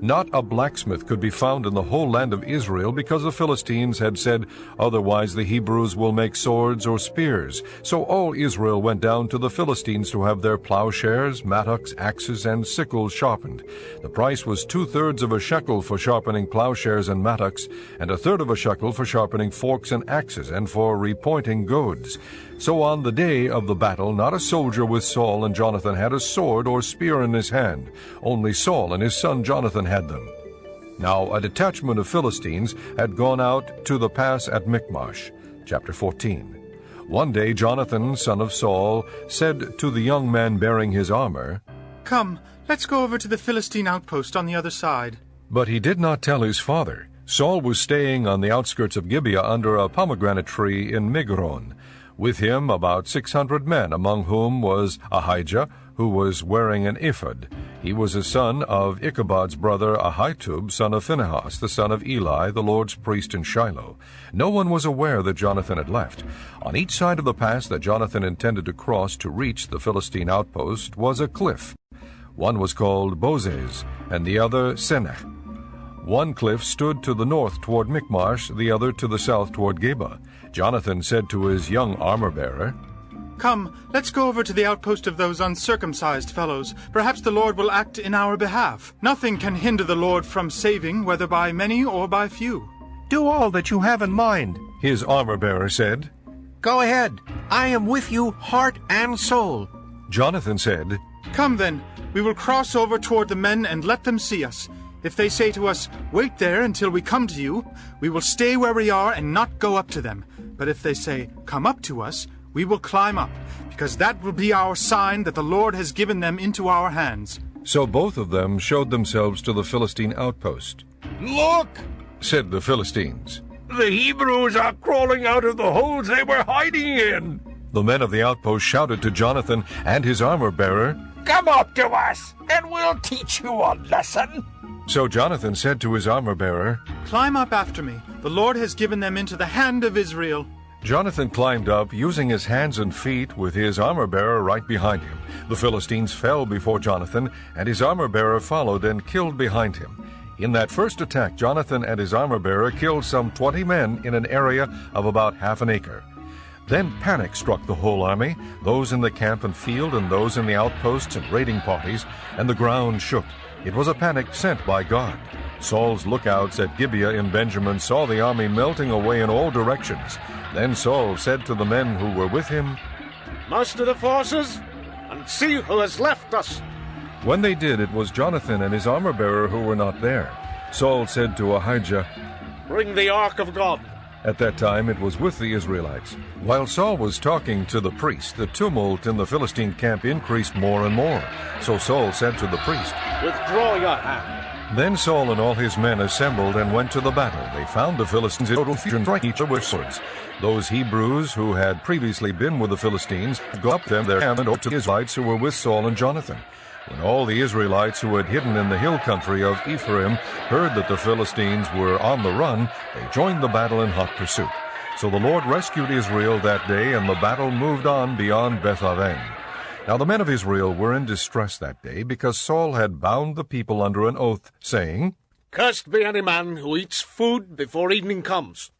Not a blacksmith could be found in the whole land of Israel, because the Philistines had said, "Otherwise the Hebrews will make swords or spears." So all Israel went down to the Philistines to have their plowshares, mattocks, axes, and sickles sharpened. The price was 2/3 of a shekel for sharpening plowshares and mattocks, and 1/3 of a shekel for sharpening forks and axes, and for repointing goads. So on the day of the battle, not a soldier with Saul and Jonathan had a sword or spear in his hand. Only Saul and his son Jonathan had them. Now a detachment of Philistines had gone out to the pass at Michmash. Chapter 14. One day Jonathan, son of Saul, said to the young man bearing his armor, "Come, let's go over to the Philistine outpost on the other side." But he did not tell his father. Saul was staying on the outskirts of Gibeah under a pomegranate tree in Migron. With him about 600 men, among whom was Ahijah, who was wearing an ephod. He was a son of Ichabod's brother Ahitub, son of Phinehas, the son of Eli, the Lord's priest in Shiloh. No one was aware that Jonathan had left. On each side of the pass that Jonathan intended to cross to reach the Philistine outpost was a cliff. One was called Bozez, and the other Senech. One cliff stood to the north toward Michmash, the other to the south toward Geba. Jonathan said to his young armor-bearer, Come, let's go over to the outpost of those uncircumcised fellows. Perhaps the Lord will act in our behalf. Nothing can hinder the Lord from saving, whether by many or by few. Do all that you have in mind, his armor-bearer said. Go ahead. I am with you, heart and soul. Jonathan said, Come then, we will cross over toward the men and let them see us. If they say to us, Wait there until we come to you, we will stay where we are and not go up to them. But if they say, Come up to us, we will climb up, because that will be our sign that the Lord has given them into our hands. So both of them showed themselves to the Philistine outpost. Look, said the Philistines. the Hebrews are crawling out of the holes they were hiding in. The men of the outpost shouted to Jonathan and his armor-bearer, Come up to us, and we'll teach you a lesson. So Jonathan said to his armor-bearer, Climb up after me. The Lord has given them into the hand of Israel. Jonathan climbed up, using his hands and feet, with his armor-bearer right behind him. The Philistines fell before Jonathan, and his armor-bearer followed and killed behind him. In that first attack, Jonathan and his armor-bearer killed some 20 men in an area of about half an acre. Then panic struck the whole army, those in the camp and field and those in the outposts and raiding parties, and the ground shook. It was a panic sent by God. Saul's lookouts at Gibeah in Benjamin saw the army melting away in all directions. Then Saul said to the men who were with him, Muster the forces, and see who has left us. When they did, it was Jonathan and his armor-bearer who were not there. Saul said to Ahijah, Bring the ark of God. At that time it was with the Israelites. While Saul was talking to the priest, the tumult in the Philistine camp increased more and more. So Saul said to the priest, Withdraw your hand. Then Saul and all his men assembled and went to the battle. They found the Philistines in total fusion, striking each other with swords. Those Hebrews who had previously been with the Philistines got up them their camp and over to the Israelites who were with Saul and Jonathan. When all the Israelites who had hidden in the hill country of Ephraim heard that the Philistines were on the run, they joined the battle in hot pursuit. So the Lord rescued Israel that day, and the battle moved on beyond Beth-aven. Now the men of Israel were in distress that day, because Saul had bound the people under an oath, saying, Cursed be any man who eats food before evening comes,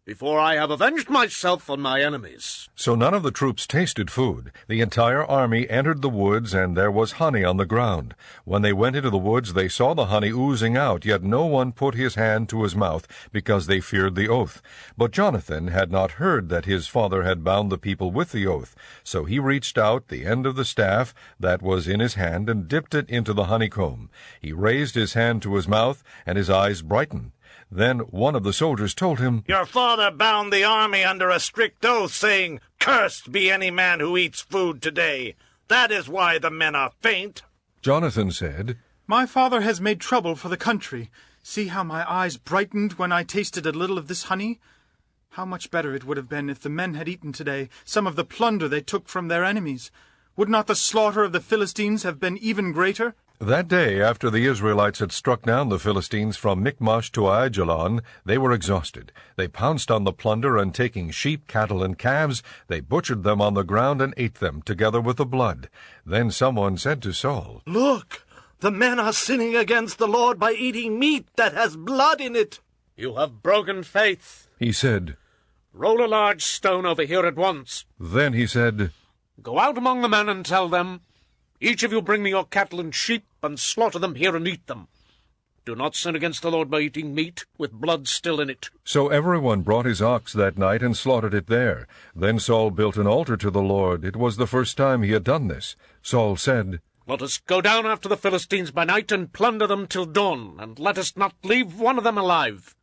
before I have avenged myself on my enemies. So none of the troops tasted food. The entire army entered the woods, and there was honey on the ground. When they went into the woods, they saw the honey oozing out, yet no one put his hand to his mouth, because they feared the oath. But Jonathan had not heard that his father had bound the people with the oath. So he reached out the end of the staff that was in his hand, and dipped it into the honeycomb. He raised his hand to his mouth, and his eyes brightened. Then one of the soldiers told him, Your father bound the army under a strict oath, saying, Cursed be any man who eats food today. That is why the men are faint. Jonathan said, My father has made trouble for the country. See how my eyes brightened when I tasted a little of this honey? How much better it would have been if the men had eaten today some of the plunder they took from their enemies. Would not the slaughter of the Philistines have been even greater? That day, after the Israelites had struck down the Philistines from Michmash to Aijalon, they were exhausted. They pounced on the plunder, and taking sheep, cattle, and calves, they butchered them on the ground and ate them, together with the blood. Then someone said to Saul, Look, the men are sinning against the Lord by eating meat that has blood in it. You have broken faith. He said. Roll a large stone over here at once. Then he said, Go out among the men and tell them, Each of you bring me your cattle and sheep, and slaughter them here and eat them. Do not sin against the Lord by eating meat with blood still in it. So everyone brought his ox that night and slaughtered it there. Then Saul built an altar to the Lord. It was the first time he had done this. Saul said, Let us go down after the Philistines by night and plunder them till dawn, and let us not leave one of them alive.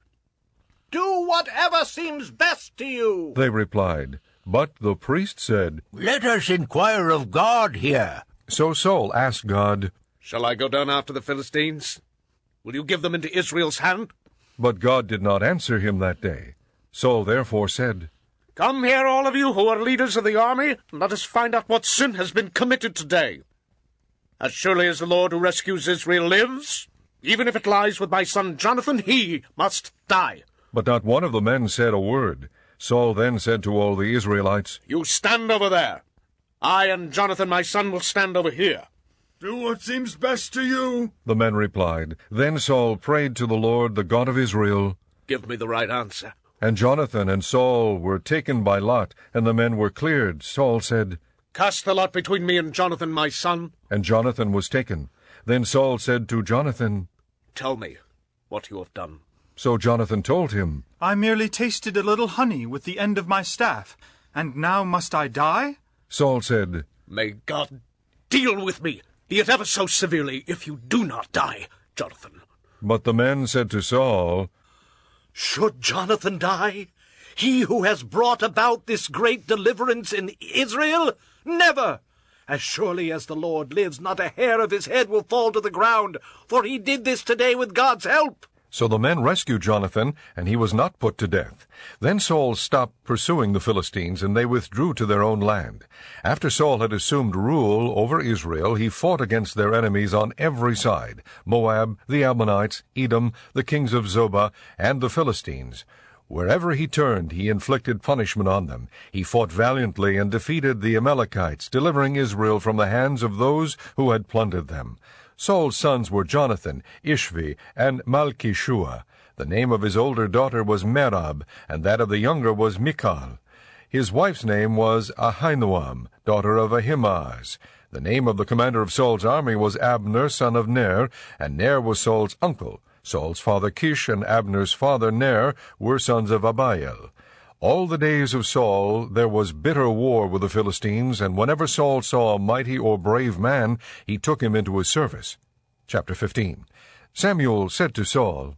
Do whatever seems best to you, they replied. But the priest said, Let us inquire of God here. So Saul asked God, Shall I go down after the Philistines? Will you give them into Israel's hand? But God did not answer him that day. Saul therefore said, Come here, all of you who are leaders of the army, and let us find out what sin has been committed today. As surely as the Lord who rescues Israel lives, even if it lies with my son Jonathan, he must die. But not one of the men said a word. Saul then said to all the Israelites, You stand over there. I and Jonathan my son will stand over here. Do what seems best to you, the men replied. Then Saul prayed to the Lord, the God of Israel. Give me the right answer. And Jonathan and Saul were taken by lot, and the men were cleared. Saul said, Cast the lot between me and Jonathan my son. And Jonathan was taken. Then Saul said to Jonathan, Tell me what you have done. So Jonathan told him, I merely tasted a little honey with the end of my staff, and now must I die? Saul said, May God deal with me, be it ever so severely, if you do not die, Jonathan. But the men said to Saul, Should Jonathan die? He who has brought about this great deliverance in Israel? Never! As surely as the Lord lives, not a hair of his head will fall to the ground, for he did this today with God's help. So the men rescued Jonathan, and he was not put to death. Then Saul stopped pursuing the Philistines, and they withdrew to their own land. After Saul had assumed rule over Israel, he fought against their enemies on every side, Moab, the Ammonites, Edom, the kings of Zobah, and the Philistines. Wherever he turned, he inflicted punishment on them. He fought valiantly and defeated the Amalekites, delivering Israel from the hands of those who had plundered them. Saul's sons were Jonathan, Ishvi, and Malchishua. The name of his older daughter was Merab, and that of the younger was Michal. His wife's name was Ahinoam, daughter of Ahimaaz. The name of the commander of Saul's army was Abner, son of Ner, and Ner was Saul's uncle. Saul's father Kish and Abner's father Ner were sons of Abiel. All the days of Saul there was bitter war with the Philistines, and whenever Saul saw a mighty or brave man, he took him into his service. Chapter 15. Samuel said to Saul,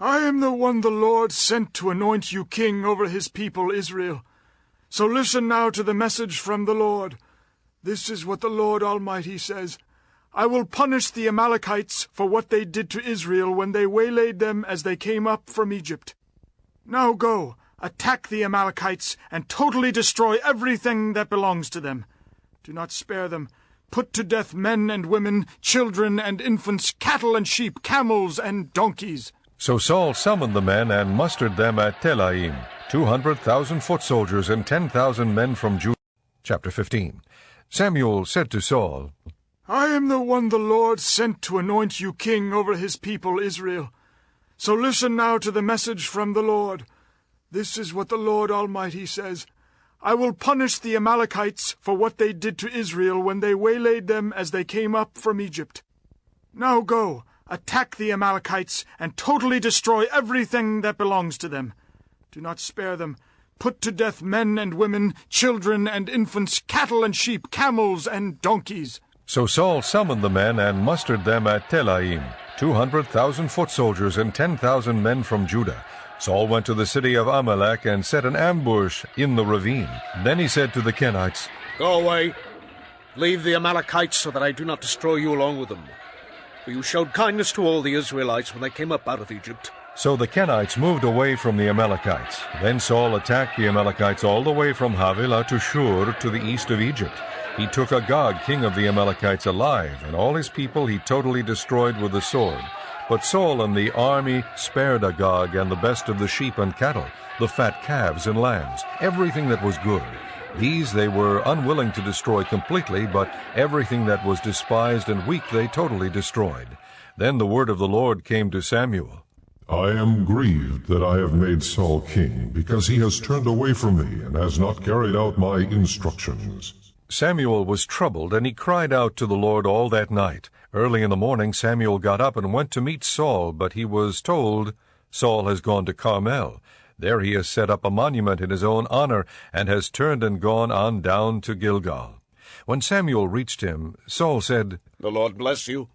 I am the one the Lord sent to anoint you king over his people Israel. So listen now to the message from the Lord. This is what the Lord Almighty says. I will punish the Amalekites for what they did to Israel when they waylaid them as they came up from Egypt. Now go, attack the Amalekites, and totally destroy everything that belongs to them. Do not spare them. Put to death men and women, children and infants, cattle and sheep, camels and donkeys. So Saul summoned the men and mustered them at Telaim, 200,000 foot soldiers and 10,000 men from Judah. Chapter 15. Samuel said to Saul, I am the one the Lord sent to anoint you king over his people Israel. So listen now to the message from the Lord. This is what the Lord Almighty says. I will punish the Amalekites for what they did to Israel when they waylaid them as they came up from Egypt. Now go, attack the Amalekites, and totally destroy everything that belongs to them. Do not spare them. Put to death men and women, children and infants, cattle and sheep, camels and donkeys. So Saul summoned the men and mustered them at Telaim, 200,000 foot soldiers and 10,000 men from Judah. Saul went to the city of Amalek and set an ambush in the ravine. Then he said to the Kenites, Go away. Leave the Amalekites so that I do not destroy you along with them. For you showed kindness to all the Israelites when they came up out of Egypt. So the Kenites moved away from the Amalekites. Then Saul attacked the Amalekites all the way from Havilah to Shur to the east of Egypt. He took Agag, king of the Amalekites, alive, and all his people he totally destroyed with the sword. But Saul and the army spared Agag and the best of the sheep and cattle, the fat calves and lambs, everything that was good. These they were unwilling to destroy completely, but everything that was despised and weak they totally destroyed. Then the word of the Lord came to Samuel. I am grieved that I have made Saul king, because he has turned away from me and has not carried out my instructions. Samuel was troubled, and he cried out to the Lord all that night. Early in the morning Samuel got up and went to meet Saul, but he was told, Saul has gone to Carmel. There he has set up a monument in his own honor, and has turned and gone on down to Gilgal. When Samuel reached him, Saul said, The Lord bless you.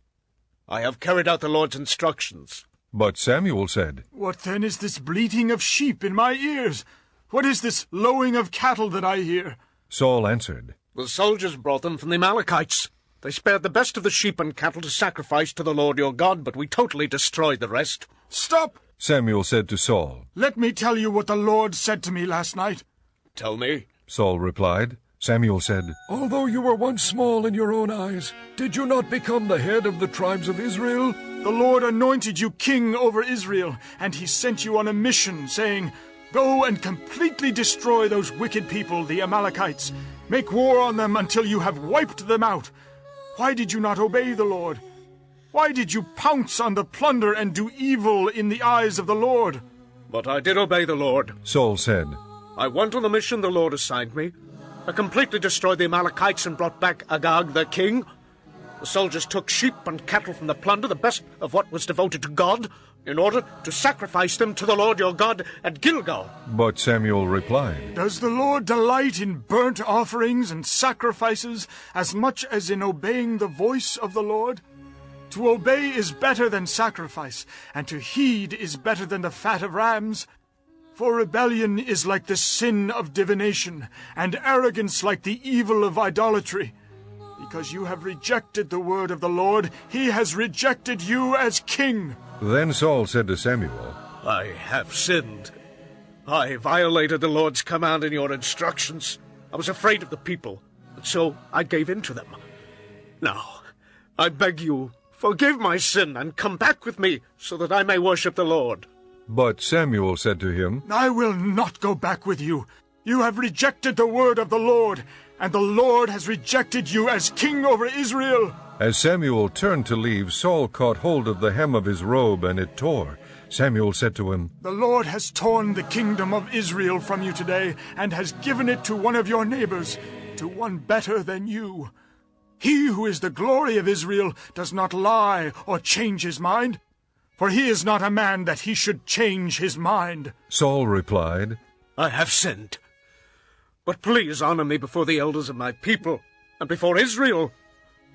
I have carried out the Lord's instructions. But Samuel said, What then is this bleating of sheep in my ears? What is this lowing of cattle that I hear? Saul answered, The soldiers brought them from the Amalekites. They spared the best of the sheep and cattle to sacrifice to the Lord your God, but we totally destroyed the rest. Stop! Samuel said to Saul, Let me tell you what the Lord said to me last night. Tell me. Saul replied. Samuel said, Although you were once small in your own eyes, did you not become the head of the tribes of Israel? The Lord anointed you king over Israel, and he sent you on a mission, saying, Go and completely destroy those wicked people, the Amalekites. Make war on them until you have wiped them out. Why did you not obey the Lord? Why did you pounce on the plunder and do evil in the eyes of the Lord? But I did obey the Lord. Saul said, I went on the mission the Lord assigned me. I completely destroyed the Amalekites and brought back Agag the king. The soldiers took sheep and cattle from the plunder, the best of what was devoted to God, in order to sacrifice them to the Lord your God at Gilgal. But Samuel replied, Does the Lord delight in burnt offerings and sacrifices as much as in obeying the voice of the Lord? To obey is better than sacrifice, and to heed is better than the fat of rams. For rebellion is like the sin of divination, and arrogance like the evil of idolatry. Because you have rejected the word of the Lord, he has rejected you as king. Then Saul said to Samuel, I have sinned. I violated the Lord's command and your instructions. I was afraid of the people, and so I gave in to them. Now, I beg you, forgive my sin and come back with me so that I may worship the Lord. But Samuel said to him, I will not go back with you. You have rejected the word of the Lord, and the Lord has rejected you as king over Israel. As Samuel turned to leave, Saul caught hold of the hem of his robe, and it tore. Samuel said to him, The Lord has torn the kingdom of Israel from you today, and has given it to one of your neighbors, to one better than you. He who is the glory of Israel does not lie or change his mind, for he is not a man that he should change his mind. Saul replied, I have sinned. But please honor me before the elders of my people and before Israel.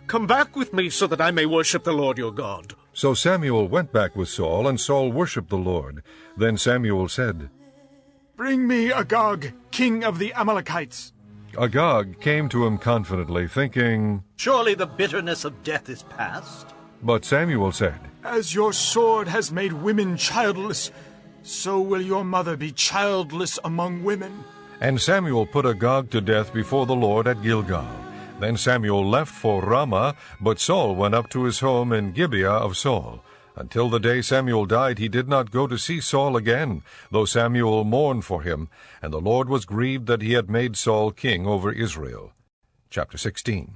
Come back with me so that I may worship the Lord your God. So Samuel went back with Saul, and Saul worshipped the Lord. Then Samuel said, Bring me Agag, king of the Amalekites. Agag came to him confidently, thinking, Surely the bitterness of death is past. But Samuel said, As your sword has made women childless, so will your mother be childless among women. And Samuel put Agag to death before the Lord at Gilgal. Then Samuel left for Ramah, but Saul went up to his home in Gibeah of Saul. Until the day Samuel died, he did not go to see Saul again, though Samuel mourned for him, and the Lord was grieved that he had made Saul king over Israel. Chapter 16.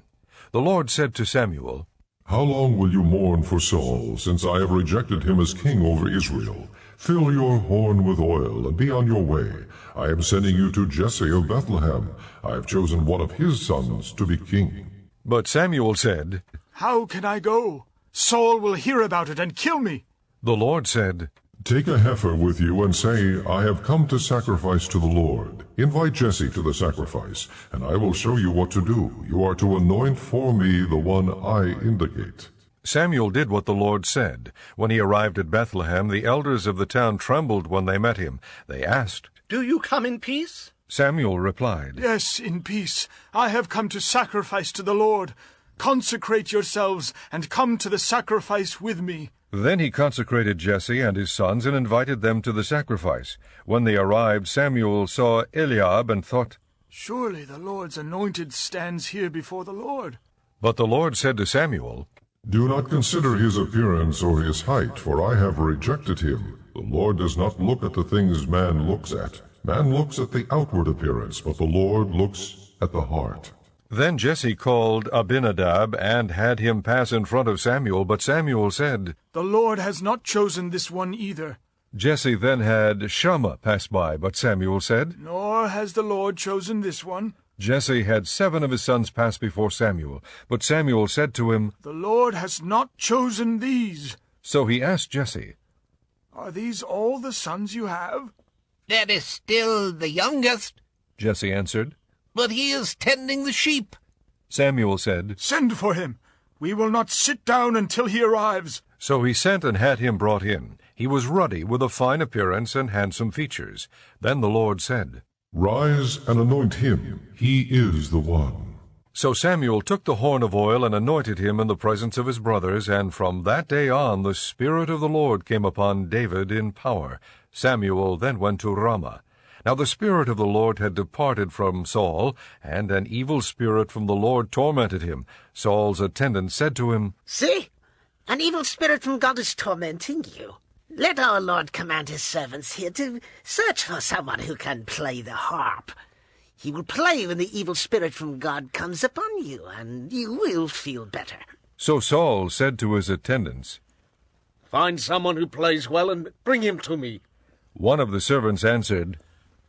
The Lord said to Samuel, How long will you mourn for Saul, since I have rejected him as king over Israel? Fill your horn with oil, and be on your way. I am sending you to Jesse of Bethlehem. I have chosen one of his sons to be king. But Samuel said, How can I go? Saul will hear about it and kill me. The Lord said, Take a heifer with you and say, I have come to sacrifice to the Lord. Invite Jesse to the sacrifice, and I will show you what to do. You are to anoint for me the one I indicate. Samuel did what the Lord said. When he arrived at Bethlehem, the elders of the town trembled when they met him. They asked, Do you come in peace? Samuel replied, Yes, in peace. I have come to sacrifice to the Lord. Consecrate yourselves and come to the sacrifice with me. Then he consecrated Jesse and his sons and invited them to the sacrifice. When they arrived, Samuel saw Eliab and thought, Surely the Lord's anointed stands here before the Lord. But the Lord said to Samuel, Do not consider his appearance or his height, for I have rejected him. The Lord does not look at the things man looks at. Man looks at the outward appearance, but the Lord looks at the heart. Then Jesse called Abinadab and had him pass in front of Samuel, but Samuel said, The Lord has not chosen this one either. Jesse then had Shammah pass by, but Samuel said, Nor has the Lord chosen this one. Jesse had 7 of his sons pass before Samuel, but Samuel said to him, The Lord has not chosen these. So he asked Jesse, Are these all the sons you have? That is still the youngest, Jesse answered. but he is tending the sheep. Samuel said, Send for him. We will not sit down until he arrives. So he sent and had him brought in. He was ruddy, with a fine appearance and handsome features. Then the Lord said, Rise and anoint him. He is the one. So Samuel took the horn of oil and anointed him in the presence of his brothers, and from that day on the Spirit of the Lord came upon David in power. Samuel then went to Ramah. Now the Spirit of the Lord had departed from Saul, and an evil spirit from the Lord tormented him. Saul's attendant said to him, See, an evil spirit from God is tormenting you. Let our Lord command his servants here to search for someone who can play the harp. He will play when the evil spirit from God comes upon you, and you will feel better. So Saul said to his attendants, Find someone who plays well and bring him to me. One of the servants answered,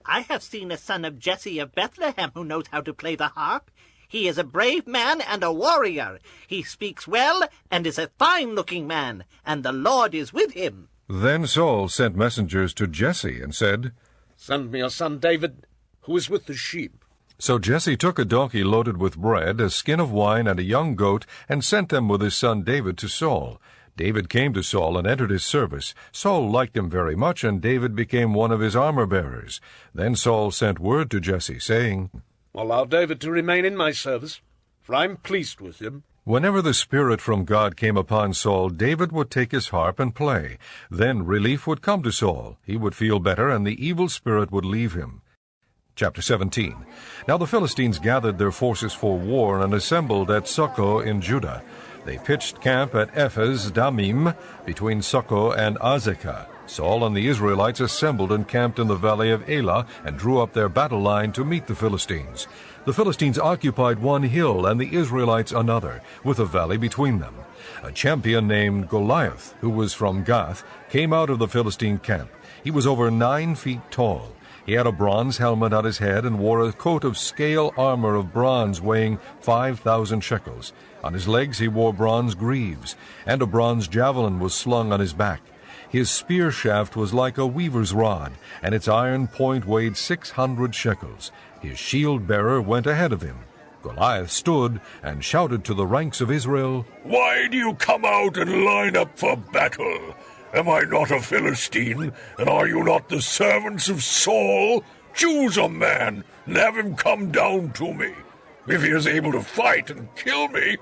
I have seen a son of Jesse of Bethlehem who knows how to play the harp. He is a brave man and a warrior. He speaks well and is a fine-looking man, and the Lord is with him. Then Saul sent messengers to Jesse and said, Send me your son David, who is with the sheep. So Jesse took a donkey loaded with bread, a skin of wine, and a young goat, and sent them with his son David to Saul. David came to Saul and entered his service. Saul liked him very much, and David became one of his armor-bearers. Then Saul sent word to Jesse, saying, Allow David to remain in my service, for I am pleased with him. Whenever the Spirit from God came upon Saul, David would take his harp and play. Then relief would come to Saul. He would feel better, and the evil spirit would leave him. Chapter 17. Now the Philistines gathered their forces for war and assembled at Socoh in Judah. They pitched camp at Ephes Damim, between Socoh and Azekah. Saul and the Israelites assembled and camped in the valley of Elah, and drew up their battle line to meet the Philistines. The Philistines occupied one hill, and the Israelites another, with a valley between them. A champion named Goliath, who was from Gath, came out of the Philistine camp. He was over 9 feet tall. He had a bronze helmet on his head and wore a coat of scale armor of bronze weighing 5,000 shekels. On his legs he wore bronze greaves, and a bronze javelin was slung on his back. His spear shaft was like a weaver's rod, and its iron point weighed 600 shekels. His shield-bearer went ahead of him. Goliath stood and shouted to the ranks of Israel, Why do you come out and line up for battle? Am I not a Philistine, and are you not the servants of Saul? Choose a man, and have him come down to me. If he is able to fight and kill me,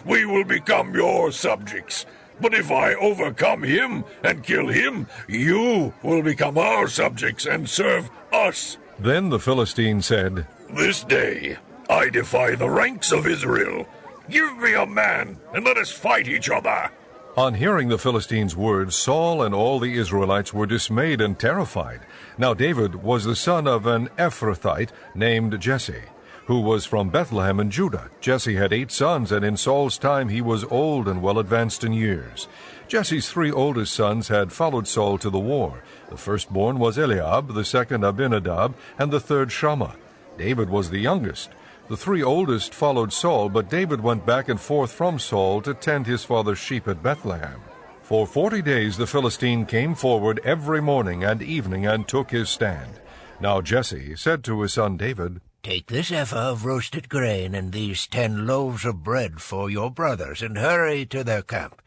we will become your subjects. But if I overcome him and kill him, you will become our subjects and serve us. Then the Philistine said, This day I defy the ranks of Israel. Give me a man, and let us fight each other. On hearing the Philistines' words, Saul and all the Israelites were dismayed and terrified. Now David was the son of an Ephrathite named Jesse, who was from Bethlehem in Judah. Jesse had 8 sons, and in Saul's time he was old and well advanced in years. Jesse's 3 oldest sons had followed Saul to the war. The firstborn was Eliab, the second Abinadab, and the third Shammah. David was the youngest. The 3 oldest followed Saul, but David went back and forth from Saul to tend his father's sheep at Bethlehem. For 40 days the Philistine came forward every morning and evening and took his stand. Now Jesse said to his son David, Take this ephah of roasted grain and these 10 loaves of bread for your brothers, and hurry to their camp.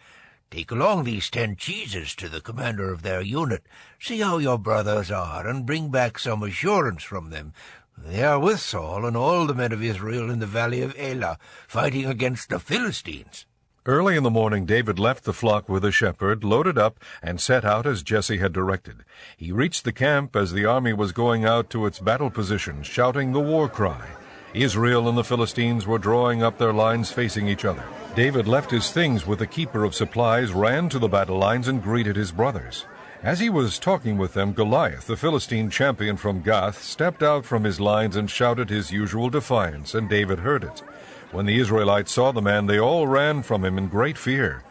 Take along these 10 cheeses to the commander of their unit. See how your brothers are, and bring back some assurance from them. They are with Saul and all the men of Israel in the valley of Elah, fighting against the Philistines. Early in the morning David left the flock with a shepherd, loaded up, and set out as Jesse had directed. He reached the camp as the army was going out to its battle positions, shouting the war cry. Israel and the Philistines were drawing up their lines facing each other. David left his things with the keeper of supplies, ran to the battle lines, and greeted his brothers. As he was talking with them, Goliath, the Philistine champion from Gath, stepped out from his lines and shouted his usual defiance, and David heard it. When the Israelites saw the man, they all ran from him in great fear.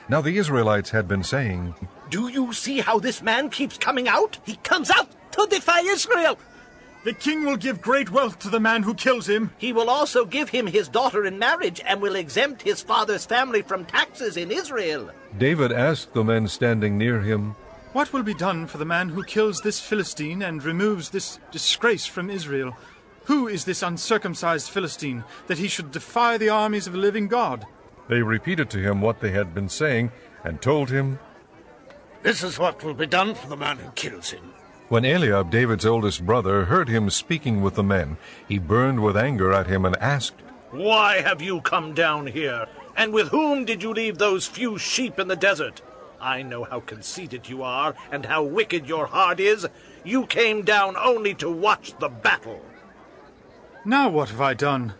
Now the Israelites had been saying, Do you see how this man keeps coming out? He comes out to defy Israel. The king will give great wealth to the man who kills him. He will also give him his daughter in marriage, and will exempt his father's family from taxes in Israel. David asked the men standing near him, What will be done for the man who kills this Philistine and removes this disgrace from Israel? Who is this uncircumcised Philistine, that he should defy the armies of the living God? They repeated to him what they had been saying, and told him, This is what will be done for the man who kills him. When Eliab, David's oldest brother, heard him speaking with the men, he burned with anger at him and asked, Why have you come down here? And with whom did you leave those few sheep in the desert? I know how conceited you are, and how wicked your heart is. You came down only to watch the battle. Now what have I done?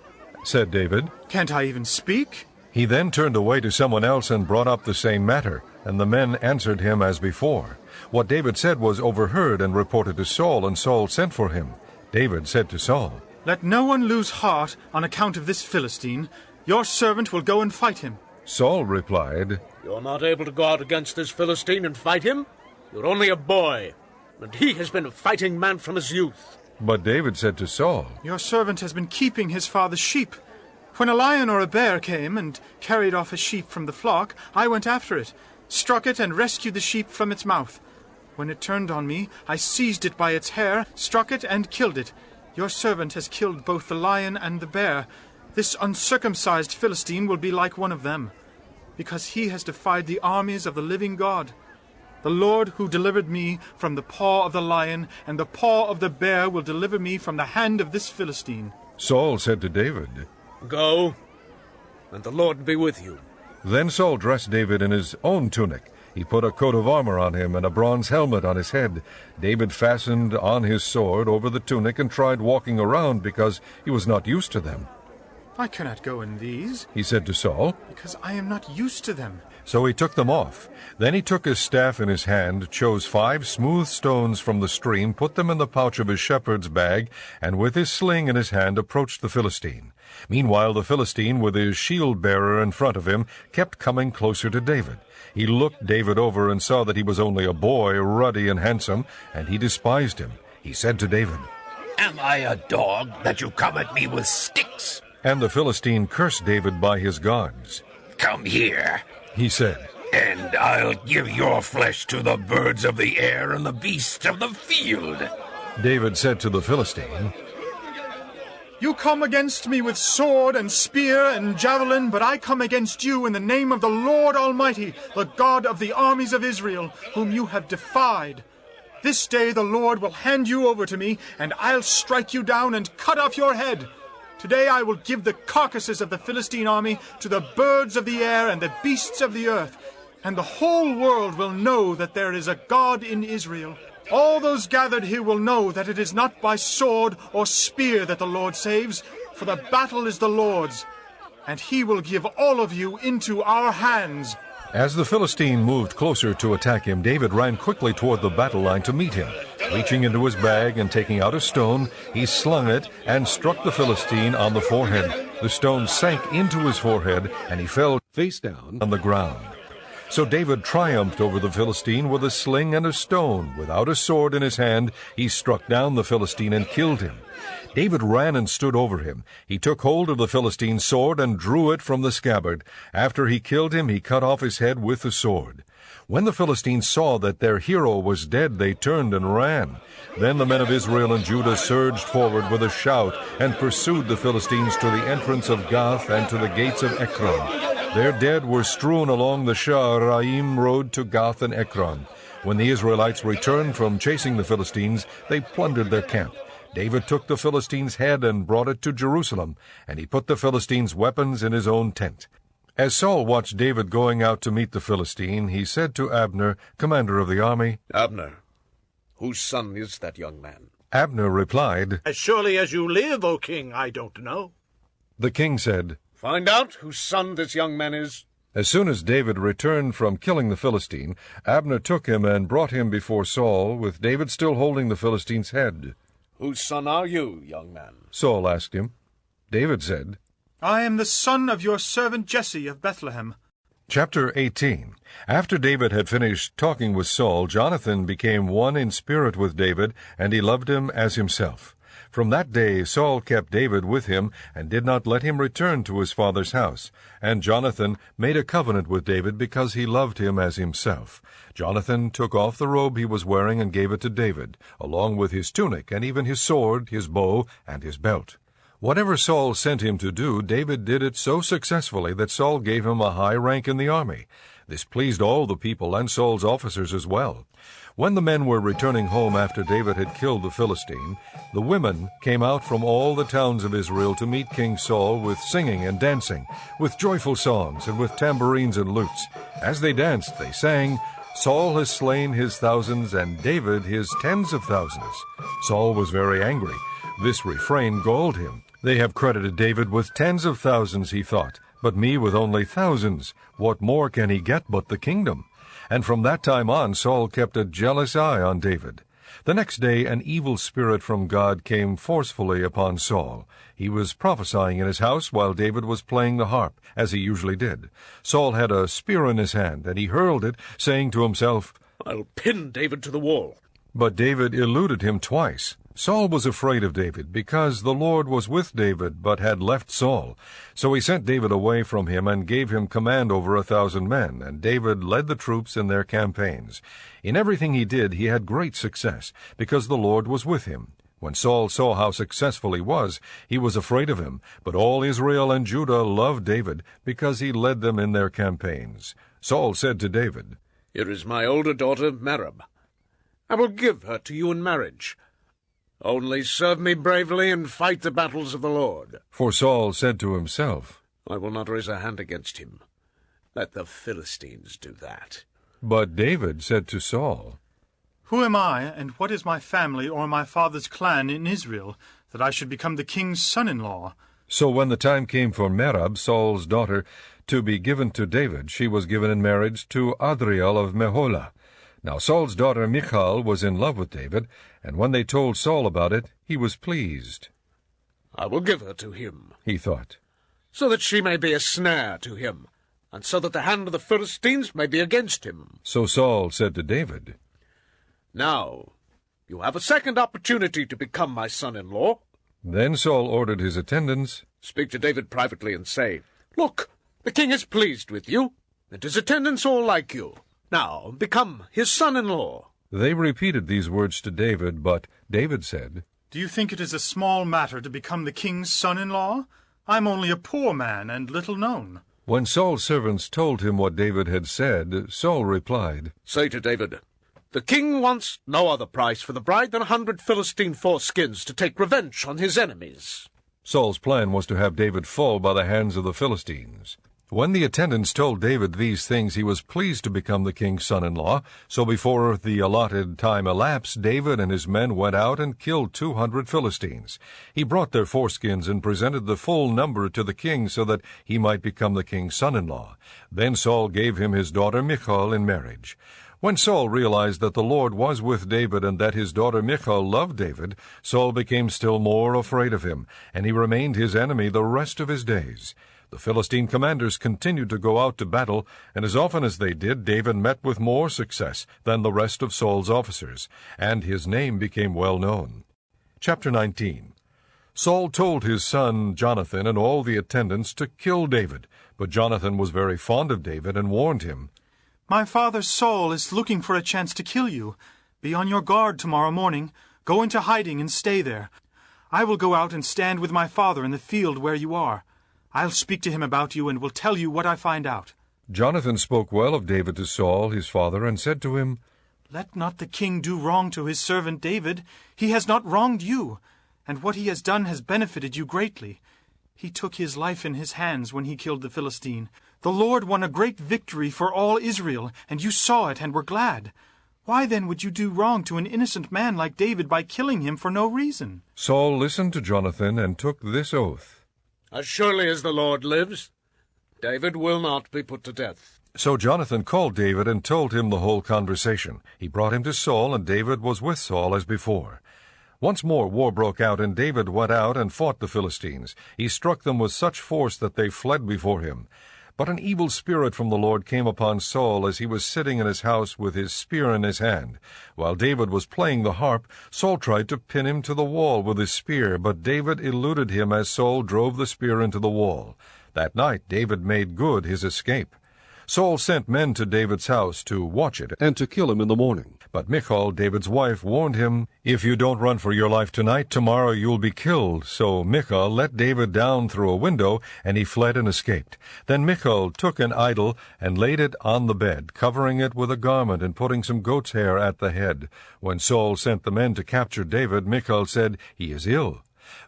said David. Can't I even speak? He then turned away to someone else and brought up the same matter, and the men answered him as before. What David said was overheard and reported to Saul, and Saul sent for him. David said to Saul, Let no one lose heart on account of this Philistine. Your servant will go and fight him. Saul replied, You're not able to go out against this Philistine and fight him? You're only a boy, and he has been a fighting man from his youth. But David said to Saul, Your servant has been keeping his father's sheep. When a lion or a bear came and carried off a sheep from the flock, I went after it, struck it, and rescued the sheep from its mouth. When it turned on me, I seized it by its hair, struck it, and killed it. Your servant has killed both the lion and the bear. This uncircumcised Philistine will be like one of them, because he has defied the armies of the living God. The Lord who delivered me from the paw of the lion and the paw of the bear will deliver me from the hand of this Philistine. Saul said to David, Go, and the Lord be with you. Then Saul dressed David in his own tunic. He put a coat of armor on him and a bronze helmet on his head. David fastened on his sword over the tunic and tried walking around because he was not used to them. I cannot go in these, he said to Saul, because I am not used to them. So he took them off. Then he took his staff in his hand, chose 5 smooth stones from the stream, put them in the pouch of his shepherd's bag, and with his sling in his hand approached the Philistine. Meanwhile the Philistine, with his shield-bearer in front of him, kept coming closer to David. He looked David over and saw that he was only a boy, ruddy and handsome, and he despised him. He said to David, Am I a dog that you come at me with sticks? And the Philistine cursed David by his gods. Come here, he said, and I'll give your flesh to the birds of the air and the beasts of the field. David said to the Philistine, You come against me with sword and spear and javelin, but I come against you in the name of the Lord Almighty, the God of the armies of Israel, whom you have defied. This day the Lord will hand you over to me, and I'll strike you down and cut off your head. Today I will give the carcasses of the Philistine army to the birds of the air and the beasts of the earth, and the whole world will know that there is a God in Israel. All those gathered here will know that it is not by sword or spear that the Lord saves, for the battle is the Lord's, and he will give all of you into our hands. As the Philistine moved closer to attack him, David ran quickly toward the battle line to meet him. Reaching into his bag and taking out a stone, he slung it and struck the Philistine on the forehead. The stone sank into his forehead, and he fell face down on the ground. So David triumphed over the Philistine with a sling and a stone. Without a sword in his hand, he struck down the Philistine and killed him. David ran and stood over him. He took hold of the Philistine's sword and drew it from the scabbard. After he killed him, he cut off his head with the sword. When the Philistines saw that their hero was dead, they turned and ran. Then the men of Israel and Judah surged forward with a shout and pursued the Philistines to the entrance of Gath and to the gates of Ekron. Their dead were strewn along the Sha'araim road to Gath and Ekron. When the Israelites returned from chasing the Philistines, they plundered their camp. David took the Philistine's head and brought it to Jerusalem, and he put the Philistine's weapons in his own tent. As Saul watched David going out to meet the Philistine, he said to Abner, commander of the army, Abner, whose son is that young man? Abner replied, As surely as you live, O king, I don't know. The king said, Find out whose son this young man is. As soon as David returned from killing the Philistine, Abner took him and brought him before Saul, with David still holding the Philistine's head. Whose son are you, young man? Saul asked him. David said, I am the son of your servant Jesse of Bethlehem. Chapter 18. After David had finished talking with Saul, Jonathan became one in spirit with David, and he loved him as himself. From that day Saul kept David with him, and did not let him return to his father's house. And Jonathan made a covenant with David because he loved him as himself. Jonathan took off the robe he was wearing and gave it to David, along with his tunic, and even his sword, his bow, and his belt. Whatever Saul sent him to do, David did it so successfully that Saul gave him a high rank in the army. This pleased all the people and Saul's officers as well. When the men were returning home after David had killed the Philistine, the women came out from all the towns of Israel to meet King Saul with singing and dancing, with joyful songs and with tambourines and lutes. As they danced, they sang, Saul has slain his thousands, and David his tens of thousands." Saul was very angry. This refrain galled him. "They have credited David with tens of thousands," he thought, "but me with only thousands. What more can he get but the kingdom?" And from that time on Saul kept a jealous eye on David. The next day an evil spirit from God came forcefully upon Saul. He was prophesying in his house while David was playing the harp, as he usually did. Saul had a spear in his hand, and he hurled it, saying to himself, "I'll pin David to the wall." But David eluded him twice. Saul was afraid of David, because the Lord was with David, but had left Saul. So he sent David away from him and gave him command over 1,000 men, and David led the troops in their campaigns. In everything he did, he had great success, because the Lord was with him. When Saul saw how successful he was afraid of him, but all Israel and Judah loved David, because he led them in their campaigns. Saul said to David, "Here is my older daughter, Merab. I will give her to you in marriage. Only serve me bravely and fight the battles of the Lord." For Saul said to himself, "I will not raise a hand against him. Let the Philistines do that." But David said to Saul, "Who am I, and what is my family or my father's clan in Israel, that I should become the king's son-in-law?" So when the time came for Merab, Saul's daughter, to be given to David, she was given in marriage to Adriel of Meholah. Now Saul's daughter Michal was in love with David, and when they told Saul about it, he was pleased. "I will give her to him," he thought, "so that she may be a snare to him, and so that the hand of the Philistines may be against him." So Saul said to David, "Now you have a second opportunity to become my son-in-law." Then Saul ordered his attendants, "Speak to David privately and say, 'Look, the king is pleased with you, and his attendants all like you. Now become his son-in-law.'" They repeated these words to David, but David said, "Do you think it is a small matter to become the king's son-in-law? I'm only a poor man and little known." When Saul's servants told him what David had said, Saul replied, "Say to David, 'The king wants no other price for the bride than 100 Philistine foreskins to take revenge on his enemies.'" Saul's plan was to have David fall by the hands of the Philistines. When the attendants told David these things, he was pleased to become the king's son-in-law. So before the allotted time elapsed, David and his men went out and killed 200 Philistines. He brought their foreskins and presented the full number to the king so that he might become the king's son-in-law. Then Saul gave him his daughter Michal in marriage. When Saul realized that the Lord was with David and that his daughter Michal loved David, Saul became still more afraid of him, and he remained his enemy the rest of his days. The Philistine commanders continued to go out to battle, and as often as they did, David met with more success than the rest of Saul's officers, and his name became well known. Chapter 19. Saul told his son Jonathan and all the attendants to kill David, but Jonathan was very fond of David and warned him, "My father Saul is looking for a chance to kill you. Be on your guard tomorrow morning. Go into hiding and stay there. I will go out and stand with my father in the field where you are. I'll speak to him about you and will tell you what I find out." Jonathan spoke well of David to Saul, his father, and said to him, "Let not the king do wrong to his servant David. He has not wronged you, and what he has done has benefited you greatly. He took his life in his hands when he killed the Philistine. The Lord won a great victory for all Israel, and you saw it and were glad. Why then would you do wrong to an innocent man like David by killing him for no reason?" Saul listened to Jonathan and took this oath, "As surely as the Lord lives, David will not be put to death." So Jonathan called David and told him the whole conversation. He brought him to Saul, and David was with Saul as before. Once more war broke out, and David went out and fought the Philistines. He struck them with such force that they fled before him. But an evil spirit from the Lord came upon Saul as he was sitting in his house with his spear in his hand. While David was playing the harp, Saul tried to pin him to the wall with his spear, but David eluded him as Saul drove the spear into the wall. That night David made good his escape. Saul sent men to David's house to watch it and to kill him in the morning. But Michal, David's wife, warned him, "If you don't run for your life tonight, tomorrow you'll be killed." So Michal let David down through a window, and he fled and escaped. Then Michal took an idol and laid it on the bed, covering it with a garment and putting some goat's hair at the head. When Saul sent the men to capture David, Michal said, "He is ill."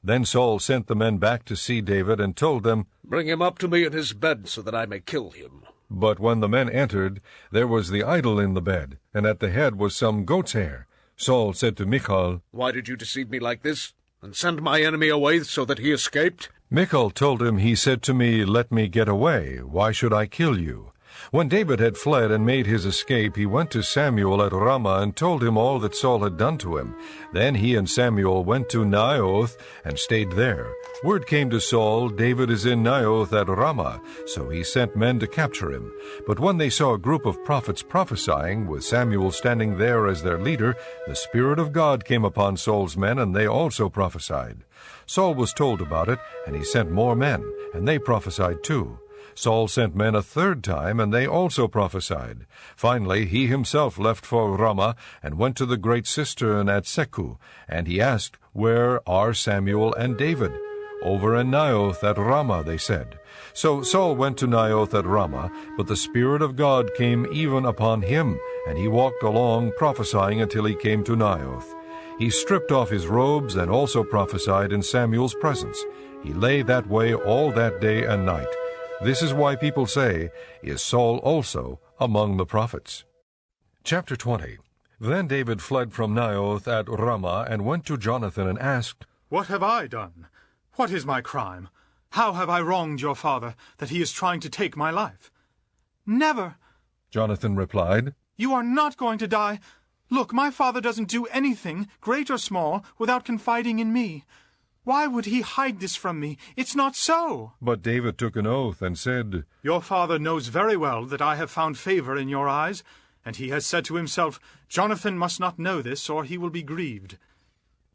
Then Saul sent the men back to see David and told them, "Bring him up to me in his bed so that I may kill him." But when the men entered, there was the idol in the bed, and at the head was some goat's hair. Saul said to Michal, "Why did you deceive me like this, and send my enemy away so that he escaped?" Michal told him, "He said to me, 'Let me get away. Why should I kill you?' When David had fled and made his escape, he went to Samuel at Ramah and told him all that Saul had done to him. Then he and Samuel went to Naioth and stayed there. Word came to Saul, 'David is in Naioth at Ramah,' so he sent men to capture him. But when they saw a group of prophets prophesying, with Samuel standing there as their leader, the Spirit of God came upon Saul's men, and they also prophesied. Saul was told about it, and he sent more men, and they prophesied too. Saul sent men a third time, and they also prophesied. Finally, he himself left for Ramah and went to the great cistern at Seku, and he asked, 'Where are Samuel and David?' 'Over in Naioth at Ramah,' they said. So Saul went to Naioth at Ramah, but the Spirit of God came even upon him, and he walked along prophesying until he came to Naioth. He stripped off his robes and also prophesied in Samuel's presence. He lay that way all that day and night. This is why people say, 'Is Saul also among the prophets?'" Chapter 20. Then David fled from Naioth at Ramah and went to Jonathan and asked, "What have I done? What is my crime? How have I wronged your father, that he is trying to take my life?" "Never," Jonathan replied. "You are not going to die. Look, my father doesn't do anything, great or small, without confiding in me. Why would he hide this from me? It's not so." But David took an oath and said, "Your father knows very well that I have found favor in your eyes, and he has said to himself, 'Jonathan must not know this, or he will be grieved.'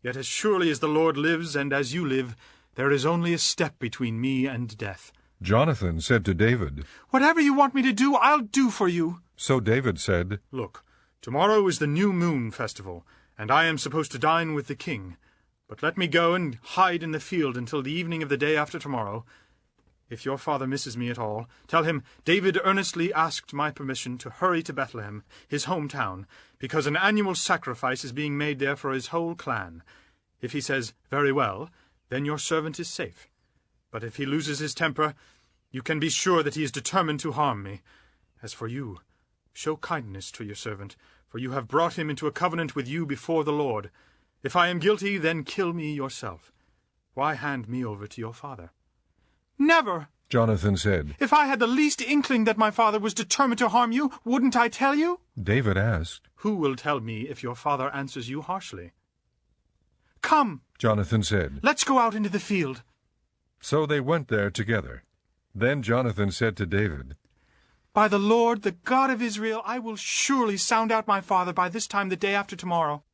Yet as surely as the Lord lives, and as you live, there is only a step between me and death." Jonathan said to David, "Whatever you want me to do, I'll do for you." So David said, "Look, tomorrow is the new moon festival, and I am supposed to dine with the king. But let me go and hide in the field until the evening of the day after tomorrow. If your father misses me at all, tell him David earnestly asked my permission to hurry to Bethlehem, his hometown, because an annual sacrifice is being made there for his whole clan. If he says, 'Very well,' then your servant is safe. But if he loses his temper, you can be sure that he is determined to harm me. As for you, show kindness to your servant, for you have brought him into a covenant with you before the Lord. If I am guilty, then kill me yourself. Why hand me over to your father?" "Never," Jonathan said. "If I had the least inkling that my father was determined to harm you, wouldn't I tell you?" David asked, "Who will tell me if your father answers you harshly?" "Come," Jonathan said. "let's go out into the field." So they went there together. Then Jonathan said to David, "By the Lord, the God of Israel, I will surely sound out my father by this time the day after tomorrow.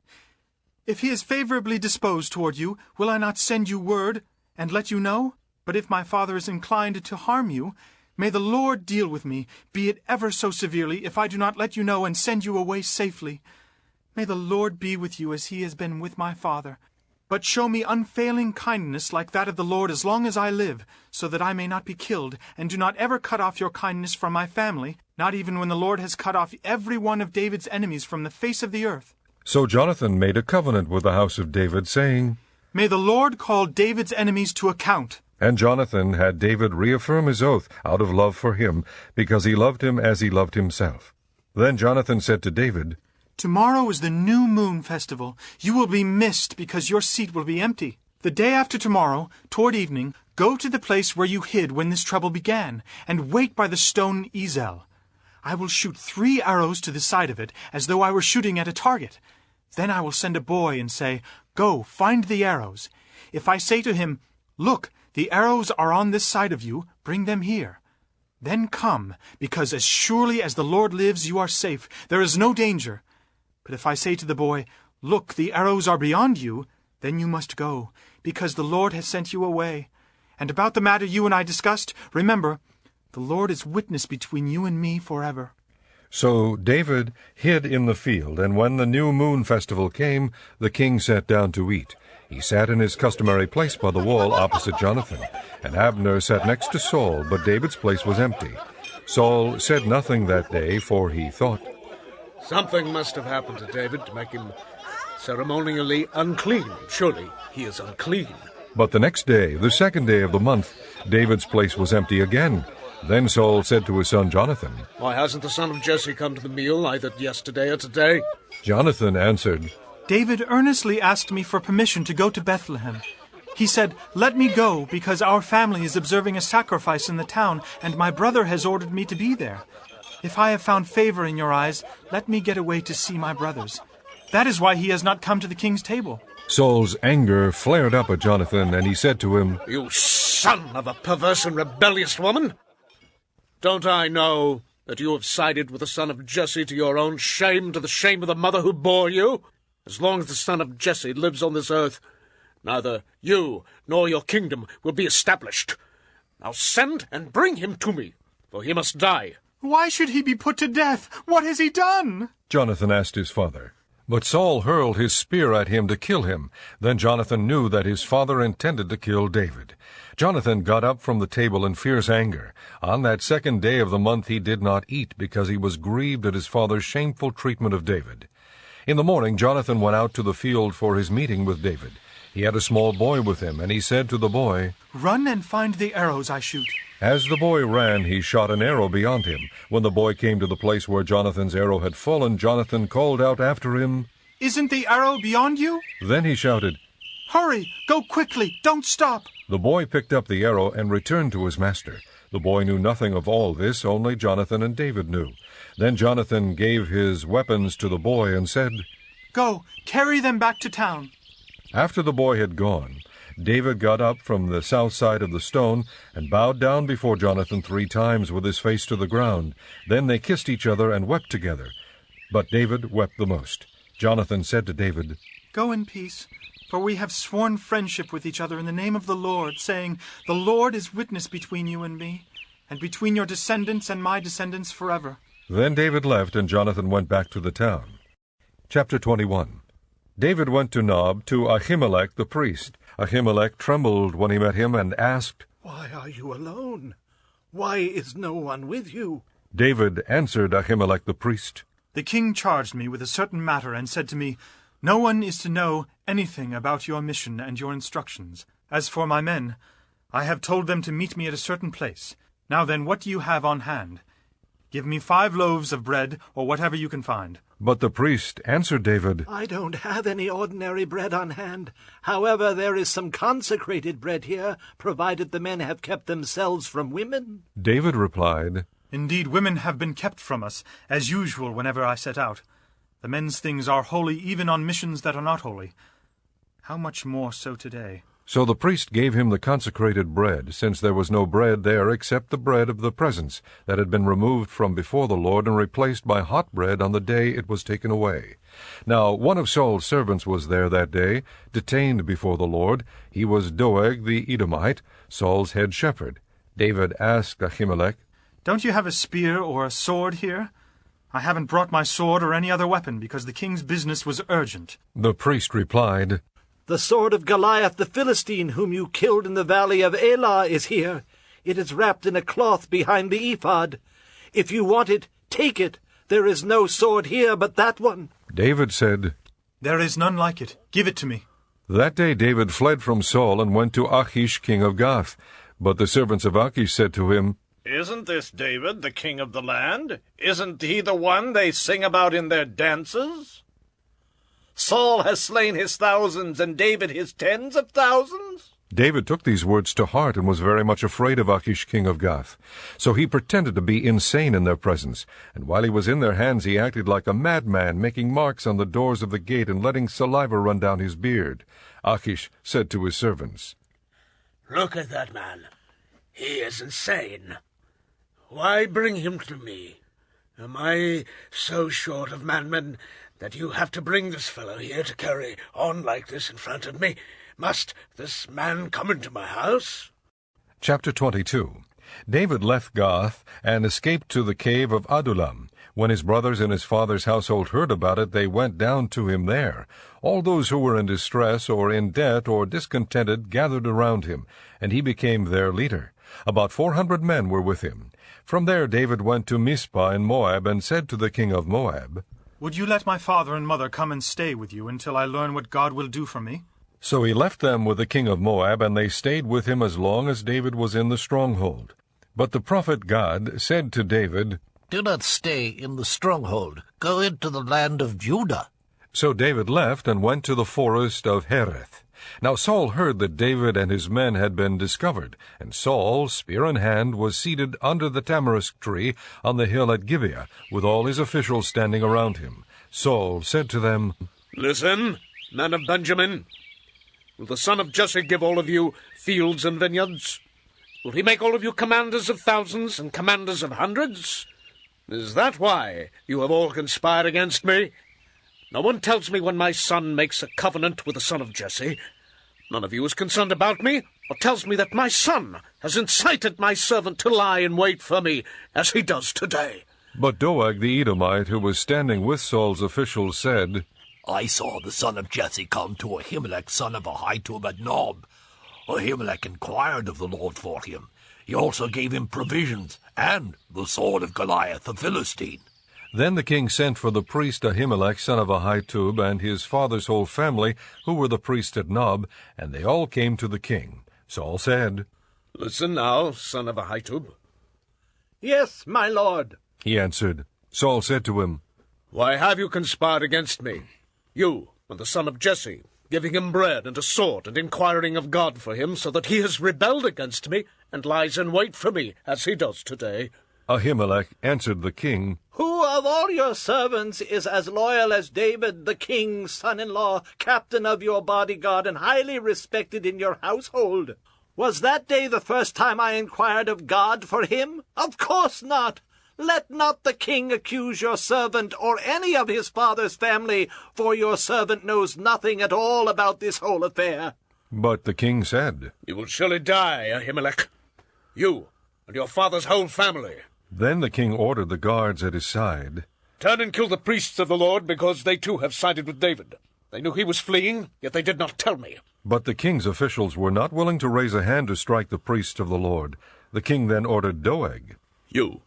If he is favorably disposed toward you, will I not send you word and let you know? But if my father is inclined to harm you, may the Lord deal with me, be it ever so severely, if I do not let you know and send you away safely. May the Lord be with you as he has been with my father. But show me unfailing kindness like that of the Lord as long as I live, so that I may not be killed, and do not ever cut off your kindness from my family, not even when the Lord has cut off every one of David's enemies from the face of the earth." So Jonathan made a covenant with the house of David, saying, "May the Lord call David's enemies to account." And Jonathan had David reaffirm his oath out of love for him, because he loved him as he loved himself. Then Jonathan said to David, "Tomorrow is the new moon festival. You will be missed because your seat will be empty. The day after tomorrow, toward evening, go to the place where you hid when this trouble began, and wait by the stone Ezel. I will shoot 3 arrows to the side of it, as though I were shooting at a target. Then I will send a boy and say, 'Go, find the arrows.' If I say to him, 'Look, the arrows are on this side of you, bring them here.' Then come, because as surely as the Lord lives, you are safe. There is no danger. But if I say to the boy, 'Look, the arrows are beyond you,' then you must go, because the Lord has sent you away. And about the matter you and I discussed, remember, the Lord is witness between you and me forever." So David hid in the field, and when the new moon festival came, the king sat down to eat. He sat in his customary place by the wall opposite Jonathan, and Abner sat next to Saul, but David's place was empty. Saul said nothing that day, for he thought, "Something must have happened to David to make him ceremonially unclean. Surely he is unclean." But the next day, the second day of the month, David's place was empty again. Then Saul said to his son Jonathan, Why hasn't the son of Jesse come to the meal either yesterday or today? Jonathan answered, David earnestly asked me for permission to go to Bethlehem. He said, Let me go, because our family is observing a sacrifice in the town, and my brother has ordered me to be there. If I have found favor in your eyes, let me get away to see my brothers. That is why he has not come to the king's table. Saul's anger flared up at Jonathan, and he said to him, You son of a perverse and rebellious woman! Don't I know that you have sided with the son of Jesse to your own shame, to the shame of the mother who bore you? As long as the son of Jesse lives on this earth, neither you nor your kingdom will be established. Now send and bring him to me, for he must die. Why should he be put to death? What has he done? Jonathan asked his father. But Saul hurled his spear at him to kill him. Then Jonathan knew that his father intended to kill David. Jonathan got up from the table in fierce anger. On that second day of the month he did not eat, because he was grieved at his father's shameful treatment of David. In the morning Jonathan went out to the field for his meeting with David. He had a small boy with him, and he said to the boy, Run and find the arrows I shoot. As the boy ran, he shot an arrow beyond him. When the boy came to the place where Jonathan's arrow had fallen, Jonathan called out after him, Isn't the arrow beyond you? Then he shouted, Hurry! Go quickly! Don't stop! The boy picked up the arrow and returned to his master. The boy knew nothing of all this, only Jonathan and David knew. Then Jonathan gave his weapons to the boy and said, Go, carry them back to town. After the boy had gone, David got up from the south side of the stone and bowed down before Jonathan 3 times with his face to the ground. Then they kissed each other and wept together. But David wept the most. Jonathan said to David, Go in peace, for we have sworn friendship with each other in the name of the Lord, saying, The Lord is witness between you and me, and between your descendants and my descendants forever. Then David left, and Jonathan went back to the town. Chapter 21. David went to Nob, to Ahimelech the priest. Ahimelech trembled when he met him, and asked, Why are you alone? Why is no one with you? David answered Ahimelech the priest, The king charged me with a certain matter, and said to me, No one is to know anything about your mission and your instructions. As for my men, I have told them to meet me at a certain place. Now then, what do you have on hand? Give me 5 loaves of bread, or whatever you can find. But the priest answered David, I don't have any ordinary bread on hand. However, there is some consecrated bread here, provided the men have kept themselves from women. David replied, Indeed, women have been kept from us, as usual whenever I set out. The men's things are holy even on missions that are not holy. How much more so today? So the priest gave him the consecrated bread, since there was no bread there except the bread of the presence, that had been removed from before the Lord and replaced by hot bread on the day it was taken away. Now one of Saul's servants was there that day, detained before the Lord. He was Doeg the Edomite, Saul's head shepherd. David asked Ahimelech, Don't you have a spear or a sword here? I haven't brought my sword or any other weapon, because the king's business was urgent. The priest replied, The sword of Goliath the Philistine, whom you killed in the valley of Elah, is here. It is wrapped in a cloth behind the ephod. If you want it, take it. There is no sword here but that one. David said, There is none like it. Give it to me. That day David fled from Saul and went to Achish king of Gath. But the servants of Achish said to him, Isn't this David, the king of the land? Isn't he the one they sing about in their dances? Saul has slain his thousands, and David his tens of thousands? David took these words to heart and was very much afraid of Achish king of Gath. So he pretended to be insane in their presence, and while he was in their hands he acted like a madman, making marks on the doors of the gate and letting saliva run down his beard. Achish said to his servants, Look at that man. He is insane. Why bring him to me? Am I so short of madmen that you have to bring this fellow here to carry on like this in front of me? Must this man come into my house? Chapter 22. David left Gath and escaped to the cave of Adullam. When his brothers and his father's household heard about it, they went down to him there. All those who were in distress or in debt or discontented gathered around him, and he became their leader. About 400 men were with him. From there David went to Mizpah in Moab and said to the king of Moab, Would you let my father and mother come and stay with you until I learn what God will do for me? So he left them with the king of Moab, and they stayed with him as long as David was in the stronghold. But the prophet Gad said to David, Do not stay in the stronghold. Go into the land of Judah. So David left and went to the forest of Hereth. Now Saul heard that David and his men had been discovered, and Saul, spear in hand, was seated under the tamarisk tree on the hill at Gibeah, with all his officials standing around him. Saul said to them, Listen, men of Benjamin. Will the son of Jesse give all of you fields and vineyards? Will he make all of you commanders of thousands and commanders of hundreds? Is that why you have all conspired against me? No one tells me when my son makes a covenant with the son of Jesse. None of you is concerned about me, or tells me that my son has incited my servant to lie in wait for me, as he does today. But Doeg the Edomite, who was standing with Saul's officials, said, I saw the son of Jesse come to Ahimelech, son of Ahitub at Nob. Ahimelech inquired of the Lord for him. He also gave him provisions, and the sword of Goliath the Philistine. Then the king sent for the priest Ahimelech, son of Ahitub, and his father's whole family, who were the priests at Nob, and they all came to the king. Saul said, Listen now, son of Ahitub. Yes, my lord. He answered. Saul said to him, Why have you conspired against me? You and the son of Jesse, giving him bread and a sword, and inquiring of God for him, so that he has rebelled against me, and lies in wait for me, as he does today. Ahimelech answered the king, Who of all your servants is as loyal as David, the king's son-in-law, captain of your bodyguard, and highly respected in your household? Was that day the first time I inquired of God for him? Of course not. Let not the king accuse your servant or any of his father's family, for your servant knows nothing at all about this whole affair. But the king said, You will surely die, Ahimelech, you and your father's whole family. Then the king ordered the guards at his side, Turn and kill the priests of the Lord, because they too have sided with David. They knew he was fleeing, yet they did not tell me. But the king's officials were not willing to raise a hand to strike the priests of the Lord. The king then ordered Doeg, You,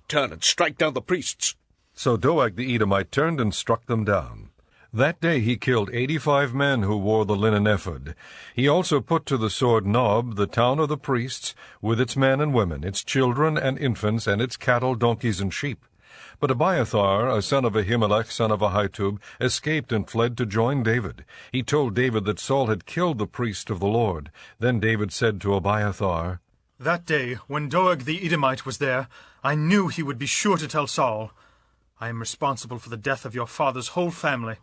turn and strike down the priests. So Doeg the Edomite turned and struck them down. That day he killed 85 men who wore the linen ephod. He also put to the sword Nob, the town of the priests, with its men and women, its children and infants, and its cattle, donkeys, and sheep. But Abiathar, a son of Ahimelech, son of Ahitub, escaped and fled to join David. He told David that Saul had killed the priest of the Lord. Then David said to Abiathar, That day, when Doeg the Edomite was there, I knew he would be sure to tell Saul. I am responsible for the death of your father's whole family.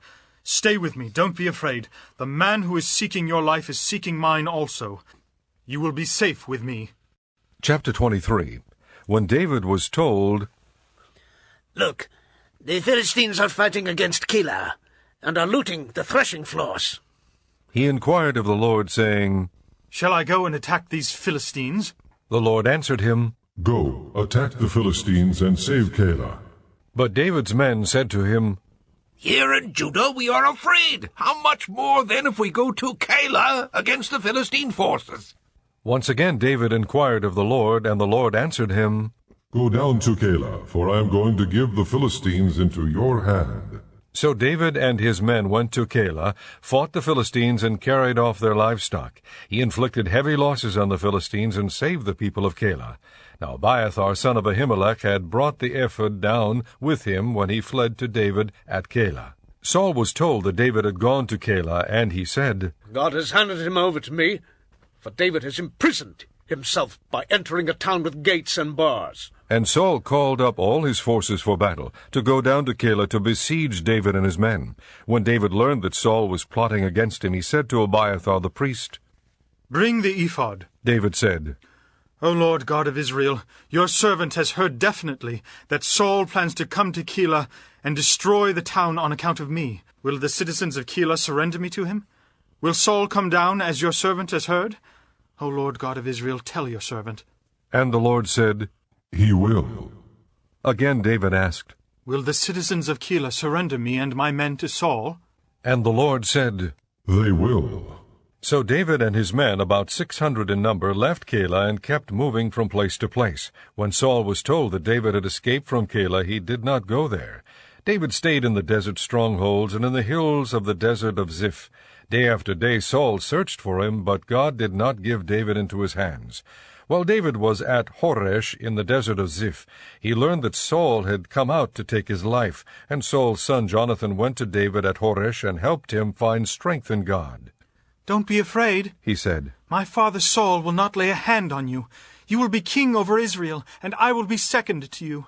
Stay with me, don't be afraid. The man who is seeking your life is seeking mine also. You will be safe with me. Chapter 23. When David was told, Look, the Philistines are fighting against Keilah, and are looting the threshing floors. he inquired of the Lord, saying, Shall I go and attack these Philistines? The Lord answered him, Go, attack the Philistines and save Keilah. But David's men said to him, Here in Judah we are afraid. How much more then if we go to Keilah against the Philistine forces? Once again David inquired of the Lord, and the Lord answered him, Go down to Keilah, for I am going to give the Philistines into your hand. So David and his men went to Keilah, fought the Philistines, and carried off their livestock. He inflicted heavy losses on the Philistines and saved the people of Keilah. Now Abiathar, son of Ahimelech, had brought the ephod down with him when he fled to David at Keilah. Saul was told that David had gone to Keilah, and he said, God has handed him over to me, for David has imprisoned himself by entering a town with gates and bars. And Saul called up all his forces for battle, to go down to Keilah to besiege David and his men. When David learned that Saul was plotting against him, he said to Abiathar the priest, Bring the ephod. David said, O Lord God of Israel, your servant has heard definitely that Saul plans to come to Keilah and destroy the town on account of me. Will the citizens of Keilah surrender me to him? Will Saul come down as your servant has heard? O Lord God of Israel, tell your servant. And the Lord said, He will. Again David asked, Will the citizens of Keilah surrender me and my men to Saul? And the Lord said, They will. So David and his men, about 600 in number, left Keilah and kept moving from place to place. When Saul was told that David had escaped from Keilah, he did not go there. David stayed in the desert strongholds and in the hills of the desert of Ziph. Day after day Saul searched for him, but God did not give David into his hands. While David was at Horesh in the desert of Ziph, he learned that Saul had come out to take his life, and Saul's son Jonathan went to David at Horesh and helped him find strength in God. "Don't be afraid," he said. "My father Saul will not lay a hand on you. You will be king over Israel, and I will be second to you.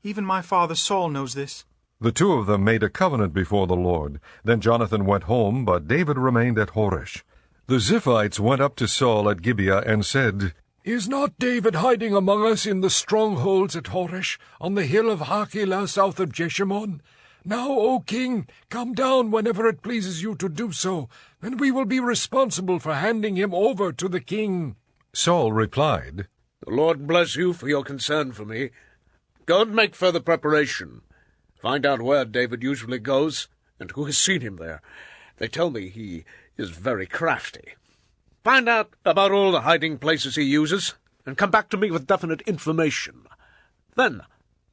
Even my father Saul knows this." The two of them made a covenant before the Lord. Then Jonathan went home, but David remained at Horesh. The Ziphites went up to Saul at Gibeah and said, "Is not David hiding among us in the strongholds at Horesh, on the hill of Hachilah, south of Jeshimon? Now, O king, come down whenever it pleases you to do so, and we will be responsible for handing him over to the king." Saul replied, "The Lord bless you for your concern for me. Go and make further preparation. Find out where David usually goes, and who has seen him there. They tell me he is very crafty. Find out about all the hiding places he uses, and come back to me with definite information. Then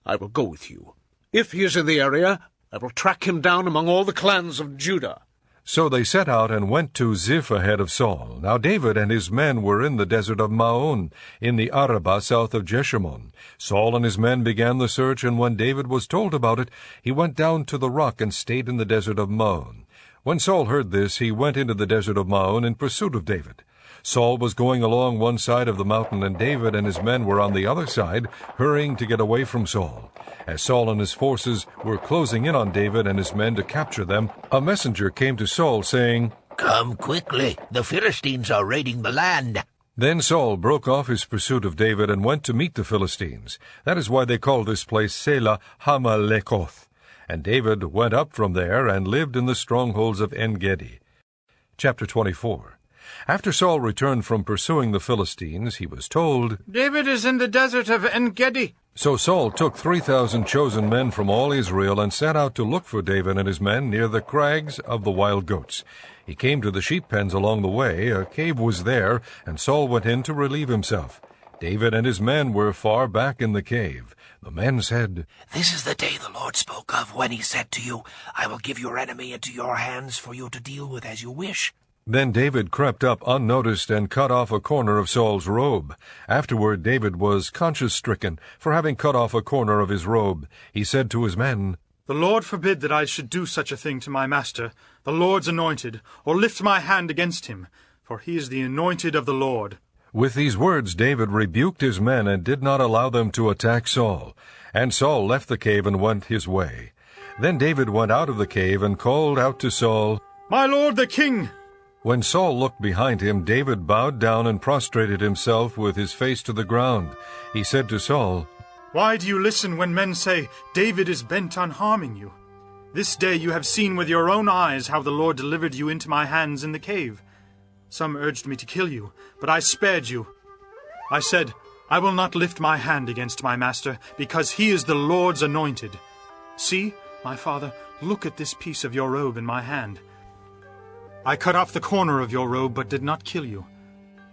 I will go with you. If he is in the area, I will track him down among all the clans of Judah." So they set out and went to Ziph ahead of Saul. Now David and his men were in the desert of Maon, in the Arabah south of Jeshimon. Saul and his men began the search, and when David was told about it, he went down to the rock and stayed in the desert of Maon. When Saul heard this, he went into the desert of Maon in pursuit of David. Saul was going along one side of the mountain, and David and his men were on the other side, hurrying to get away from Saul. As Saul and his forces were closing in on David and his men to capture them, a messenger came to Saul, saying, "Come quickly, the Philistines are raiding the land." Then Saul broke off his pursuit of David and went to meet the Philistines. That is why they call this place Selah Hamalekoth. And David went up from there and lived in the strongholds of En-gedi. Chapter 24. After Saul returned from pursuing the Philistines, he was told, "David is in the desert of En-gedi." So Saul took 3,000 chosen men from all Israel and set out to look for David and his men near the crags of the wild goats. He came to the sheep pens along the way. A cave was there, and Saul went in to relieve himself. David and his men were far back in the cave. The men said, "This is the day the Lord spoke of when he said to you, 'I will give your enemy into your hands for you to deal with as you wish.'" Then David crept up unnoticed and cut off a corner of Saul's robe. Afterward David was conscience-stricken for having cut off a corner of his robe. He said to his men, "The Lord forbid that I should do such a thing to my master, the Lord's anointed, or lift my hand against him, for he is the anointed of the Lord." With these words David rebuked his men and did not allow them to attack Saul. And Saul left the cave and went his way. Then David went out of the cave and called out to Saul, "My lord the king!" When Saul looked behind him, David bowed down and prostrated himself with his face to the ground. He said to Saul, "Why do you listen when men say, 'David is bent on harming you'? This day you have seen with your own eyes how the Lord delivered you into my hands in the cave. Some urged me to kill you, but I spared you. I said, 'I will not lift my hand against my master, because he is the Lord's anointed.' See, my father, look at this piece of your robe in my hand. I cut off the corner of your robe, but did not kill you.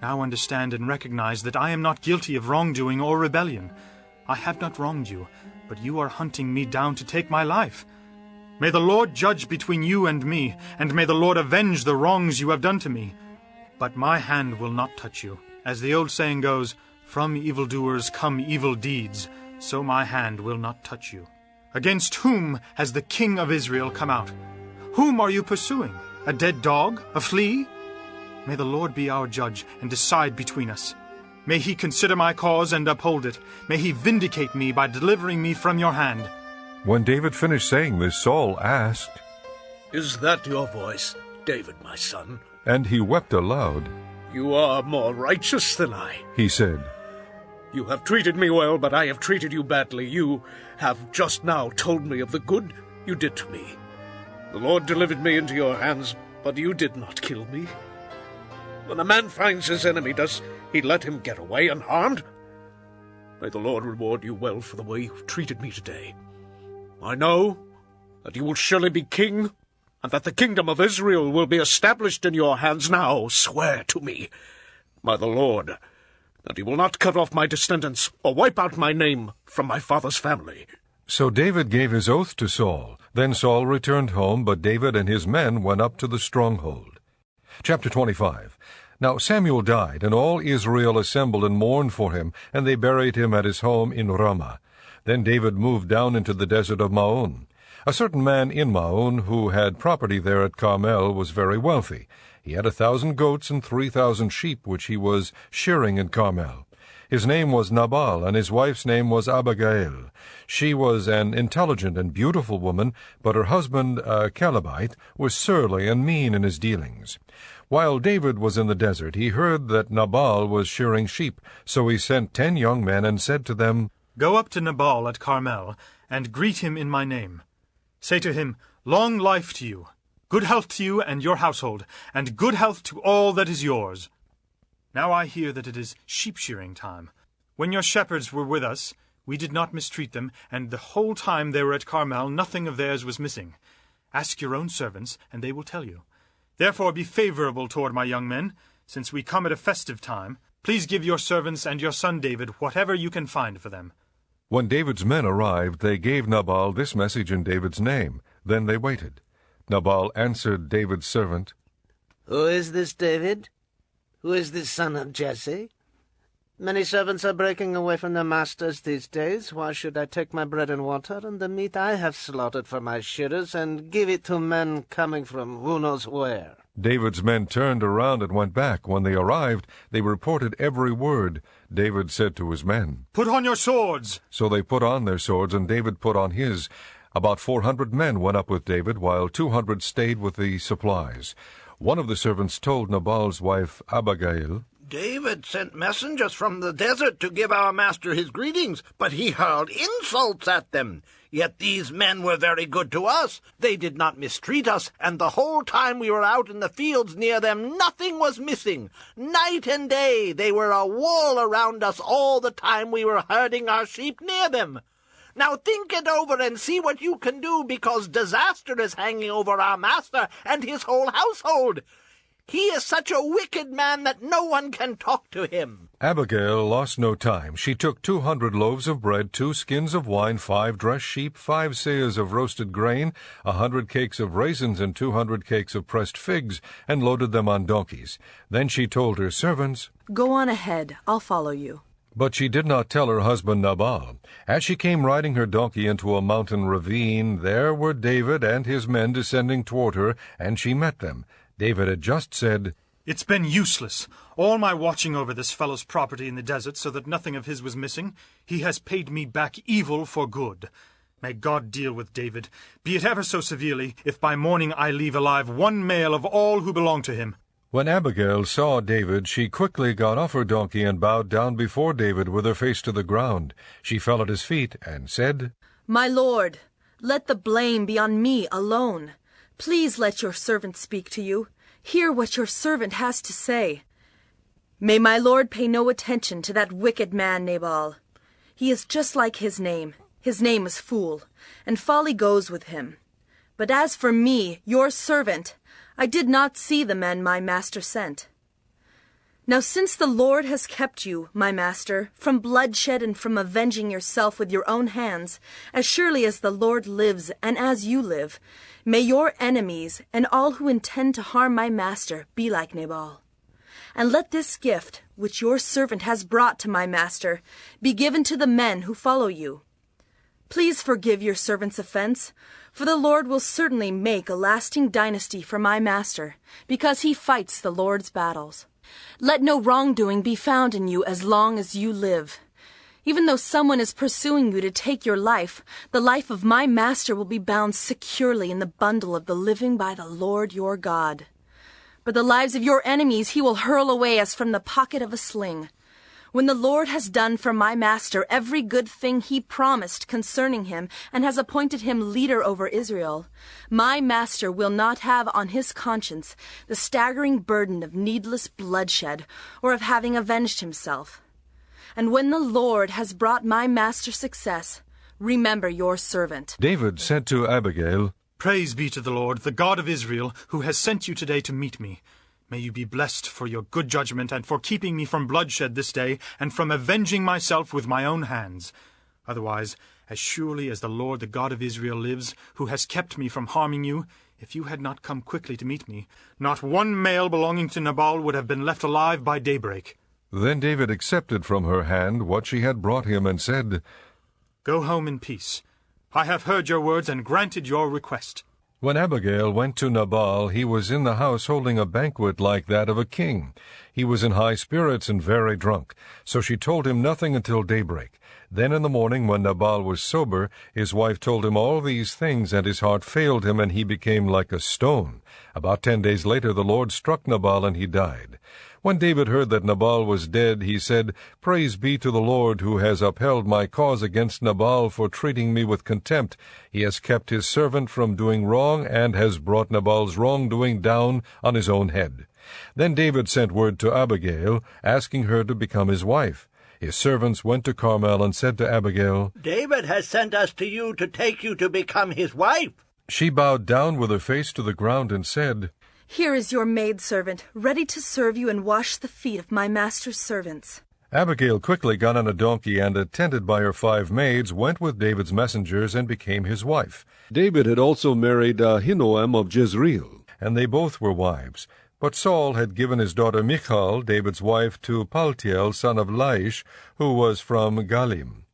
Now understand and recognize that I am not guilty of wrongdoing or rebellion. I have not wronged you, but you are hunting me down to take my life. May the Lord judge between you and me, and may the Lord avenge the wrongs you have done to me. But my hand will not touch you. As the old saying goes, 'From evildoers come evil deeds,' so my hand will not touch you. Against whom has the king of Israel come out? Whom are you pursuing? A dead dog? A flea? May the Lord be our judge and decide between us. May he consider my cause and uphold it. May he vindicate me by delivering me from your hand." When David finished saying this, Saul asked, "Is that your voice, David, my son?" And he wept aloud. "You are more righteous than I," he said. "You have treated me well, but I have treated you badly. You have just now told me of the good you did to me. The Lord delivered me into your hands, but you did not kill me. When a man finds his enemy, does he let him get away unharmed? May the Lord reward you well for the way you've treated me today. I know that you will surely be king, and that the kingdom of Israel will be established in your hands. Now swear to me, by the Lord, that you will not cut off my descendants or wipe out my name from my father's family." So David gave his oath to Saul. Then Saul returned home, but David and his men went up to the stronghold. Chapter 25. Now Samuel died, and all Israel assembled and mourned for him, and they buried him at his home in Ramah. Then David moved down into the desert of Maon. A certain man in Maon, who had property there at Carmel, was very wealthy. He had 1,000 goats and 3,000 sheep, which he was shearing in Carmel. His name was Nabal, and his wife's name was Abigail. She was an intelligent and beautiful woman, but her husband, a Calebite, was surly and mean in his dealings. While David was in the desert, he heard that Nabal was shearing sheep, so he sent 10 young men and said to them, "Go up to Nabal at Carmel, and greet him in my name. Say to him, 'Long life to you, good health to you and your household, and good health to all that is yours.' Now I hear that it is sheep-shearing time. When your shepherds were with us, we did not mistreat them, and the whole time they were at Carmel nothing of theirs was missing. Ask your own servants, and they will tell you. Therefore be favorable toward my young men, since we come at a festive time. Please give your servants and your son David whatever you can find for them." When David's men arrived, they gave Nabal this message in David's name. Then they waited. Nabal answered David's servant, "Who is this David? Who is this son of Jesse? Many servants are breaking away from their masters these days. Why should I take my bread and water and the meat I have slaughtered for my shearers and give it to men coming from who knows where?" David's men turned around and went back. When they arrived, they reported every word. David said to his men, "Put on your swords!" So they put on their swords, and David put on his. About 400 men went up with David, while 200 stayed with the supplies. One of the servants told Nabal's wife Abigail, "David sent messengers from the desert to give our master his greetings, but he hurled insults at them. Yet these men were very good to us. They did not mistreat us, and the whole time we were out in the fields near them, nothing was missing. Night and day they were a wall around us all the time we were herding our sheep near them. Now think it over and see what you can do, because disaster is hanging over our master and his whole household. He is such a wicked man that no one can talk to him." Abigail lost no time. She took 200 loaves of bread, 2 skins of wine, 5 dressed sheep, 5 seahs of roasted grain, 100 cakes of raisins, and 200 cakes of pressed figs, and loaded them on donkeys. Then she told her servants, "Go on ahead, I'll follow you." But she did not tell her husband Nabal. As she came riding her donkey into a mountain ravine, there were David and his men descending toward her, and she met them. David had just said, "It's been useless, all my watching over this fellow's property in the desert so that nothing of his was missing. He has paid me back evil for good. May God deal with David, be it ever so severely, if by morning I leave alive one male of all who belong to him." When Abigail saw David, she quickly got off her donkey and bowed down before David with her face to the ground. She fell at his feet and said, "My lord, let the blame be on me alone. Please let your servant speak to you. Hear what your servant has to say. May my lord pay no attention to that wicked man Nabal. He is just like his name. His name is Fool, and folly goes with him. But as for me, your servant, I did not see the men my master sent. Now since the Lord has kept you, my master, from bloodshed and from avenging yourself with your own hands, as surely as the Lord lives and as you live, may your enemies and all who intend to harm my master be like Nabal. And let this gift, which your servant has brought to my master, be given to the men who follow you. Please forgive your servant's offense, for the Lord will certainly make a lasting dynasty for my master, because he fights the Lord's battles. Let no wrongdoing be found in you as long as you live. Even though someone is pursuing you to take your life, the life of my master will be bound securely in the bundle of the living by the Lord your God. But the lives of your enemies he will hurl away as from the pocket of a sling. When the Lord has done for my master every good thing he promised concerning him, and has appointed him leader over Israel, my master will not have on his conscience the staggering burden of needless bloodshed, or of having avenged himself. And when the Lord has brought my master success, remember your servant." David said to Abigail, "Praise be to the Lord, the God of Israel, who has sent you today to meet me. May you be blessed for your good judgment and for keeping me from bloodshed this day and from avenging myself with my own hands. Otherwise, as surely as the Lord, the God of Israel, lives, who has kept me from harming you, If you had not come quickly to meet me, not one male belonging to Nabal would have been left alive by daybreak." Then David accepted from her hand what she had brought him, and said, "Go home in peace. I have heard your words and granted your request." When Abigail went to Nabal, he was in the house holding a banquet like that of a king. He was in high spirits and very drunk, so she told him nothing until daybreak. Then in the morning, when Nabal was sober, his wife told him all these things, and his heart failed him, and he became like a stone. About 10 days later the Lord struck Nabal, and he died. When David heard that Nabal was dead, he said, "Praise be to the Lord, who has upheld my cause against Nabal for treating me with contempt. He has kept his servant from doing wrong, and has brought Nabal's wrongdoing down on his own head." Then David sent word to Abigail, asking her to become his wife. His servants went to Carmel and said to Abigail, "David has sent us to you to take you to become his wife." She bowed down with her face to the ground and said, "Here is your maidservant, ready to serve you and wash the feet of my master's servants." Abigail quickly got on a donkey and, attended by her 5 maids, went with David's messengers and became his wife. David had also married Ahinoam of Jezreel, and they both were wives. But Saul had given his daughter Michal, David's wife, to Paltiel, son of Laish, who was from Galim.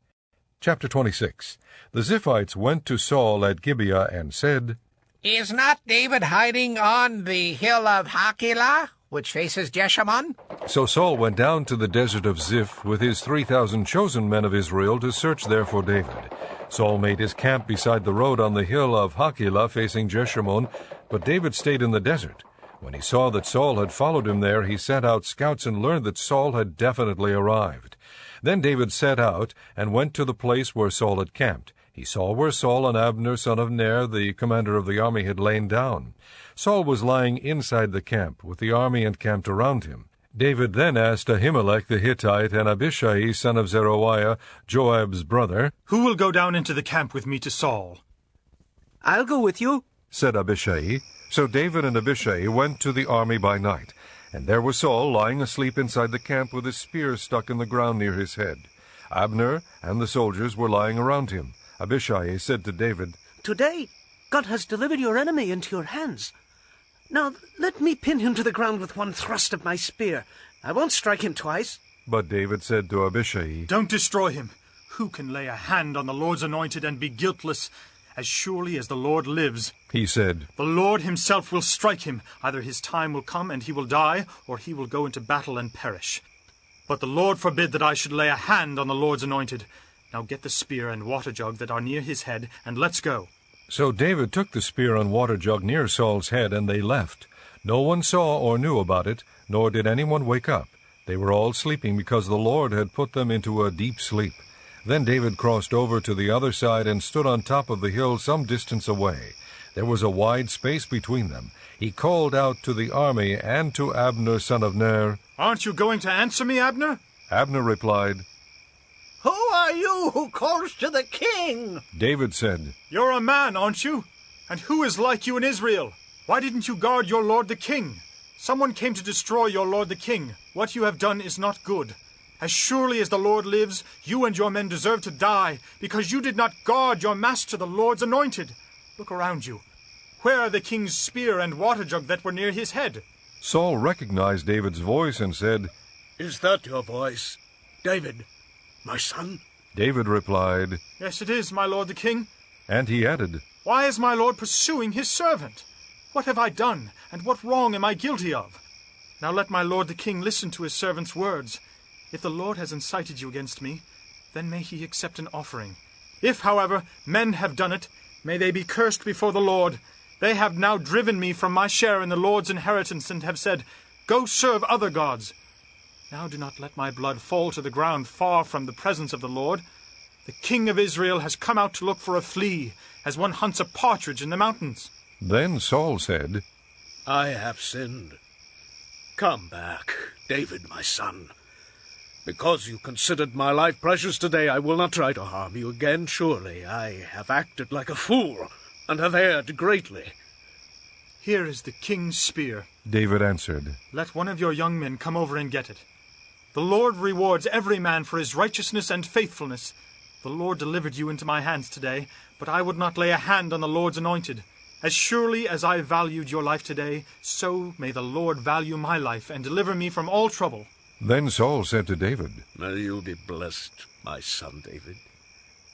Chapter 26. The Ziphites went to Saul at Gibeah and said, "Is not David hiding on the hill of Hakilah, which faces Jeshimon?" So Saul went down to the desert of Ziph with his 3,000 chosen men of Israel to search there for David. Saul made his camp beside the road on the hill of Hakilah facing Jeshimon, but David stayed in the desert. When he saw that Saul had followed him there, he sent out scouts and learned that Saul had definitely arrived. Then David set out and went to the place where Saul had camped. He saw where Saul and Abner, son of Ner, the commander of the army, had lain down. Saul was lying inside the camp, with the army encamped around him. David then asked Ahimelech the Hittite and Abishai, son of Zeruiah, Joab's brother, "Who will go down into the camp with me to Saul?" "I'll go with you," said Abishai. So David and Abishai went to the army by night, and there was Saul lying asleep inside the camp with his spear stuck in the ground near his head. Abner and the soldiers were lying around him. Abishai said to David, "Today God has delivered your enemy into your hands. Now let me pin him to the ground with one thrust of my spear. I won't strike him twice." But David said to Abishai, "Don't destroy him. Who can lay a hand on the Lord's anointed and be guiltless? As surely as the Lord lives," he said, "the Lord himself will strike him. Either his time will come and he will die, or he will go into battle and perish. But the Lord forbid that I should lay a hand on the Lord's anointed. Now get the spear and water jug that are near his head, and let's go." So David took the spear and water jug near Saul's head, and they left. No one saw or knew about it, nor did anyone wake up. They were all sleeping because the Lord had put them into a deep sleep. Then David crossed over to the other side and stood on top of the hill some distance away. There was a wide space between them. He called out to the army and to Abner, son of Ner, "Aren't you going to answer me, Abner?" Abner replied, "Who are you who calls to the king?" David said, "You're a man, aren't you? And who is like you in Israel? Why didn't you guard your lord the king? Someone came to destroy your lord the king. What you have done is not good. As surely as the Lord lives, you and your men deserve to die, because you did not guard your master, the Lord's anointed. Look around you. Where are the king's spear and water jug that were near his head?" Saul recognized David's voice and said, "Is that your voice, David, my son?" David replied, "Yes, it is, my lord the king." and he added, "Why is my lord pursuing his servant? What have I done, and what wrong am I guilty of? Now let my lord the king listen to his servant's words. If the Lord has incited you against me, then may he accept an offering. If, however, men have done it, may they be cursed before the Lord. They have now driven me from my share in the Lord's inheritance, and have said, 'Go serve other gods.' Now do not let my blood fall to the ground far from the presence of the Lord. The king of Israel has come out to look for a flea, as one hunts a partridge in the mountains." Then Saul said, "I have sinned. Come back, David, my son. Because you considered my life precious today, I will not try to harm you again. Surely I have acted like a fool, and have erred greatly." "Here is the king's spear," David answered. "Let one of your young men come over and get it. The Lord rewards every man for his righteousness and faithfulness. The Lord delivered you into my hands today, but I would not lay a hand on the Lord's anointed. As surely as I valued your life today, so may the Lord value my life and deliver me from all trouble." Then Saul said to David, "May you be blessed, my son David.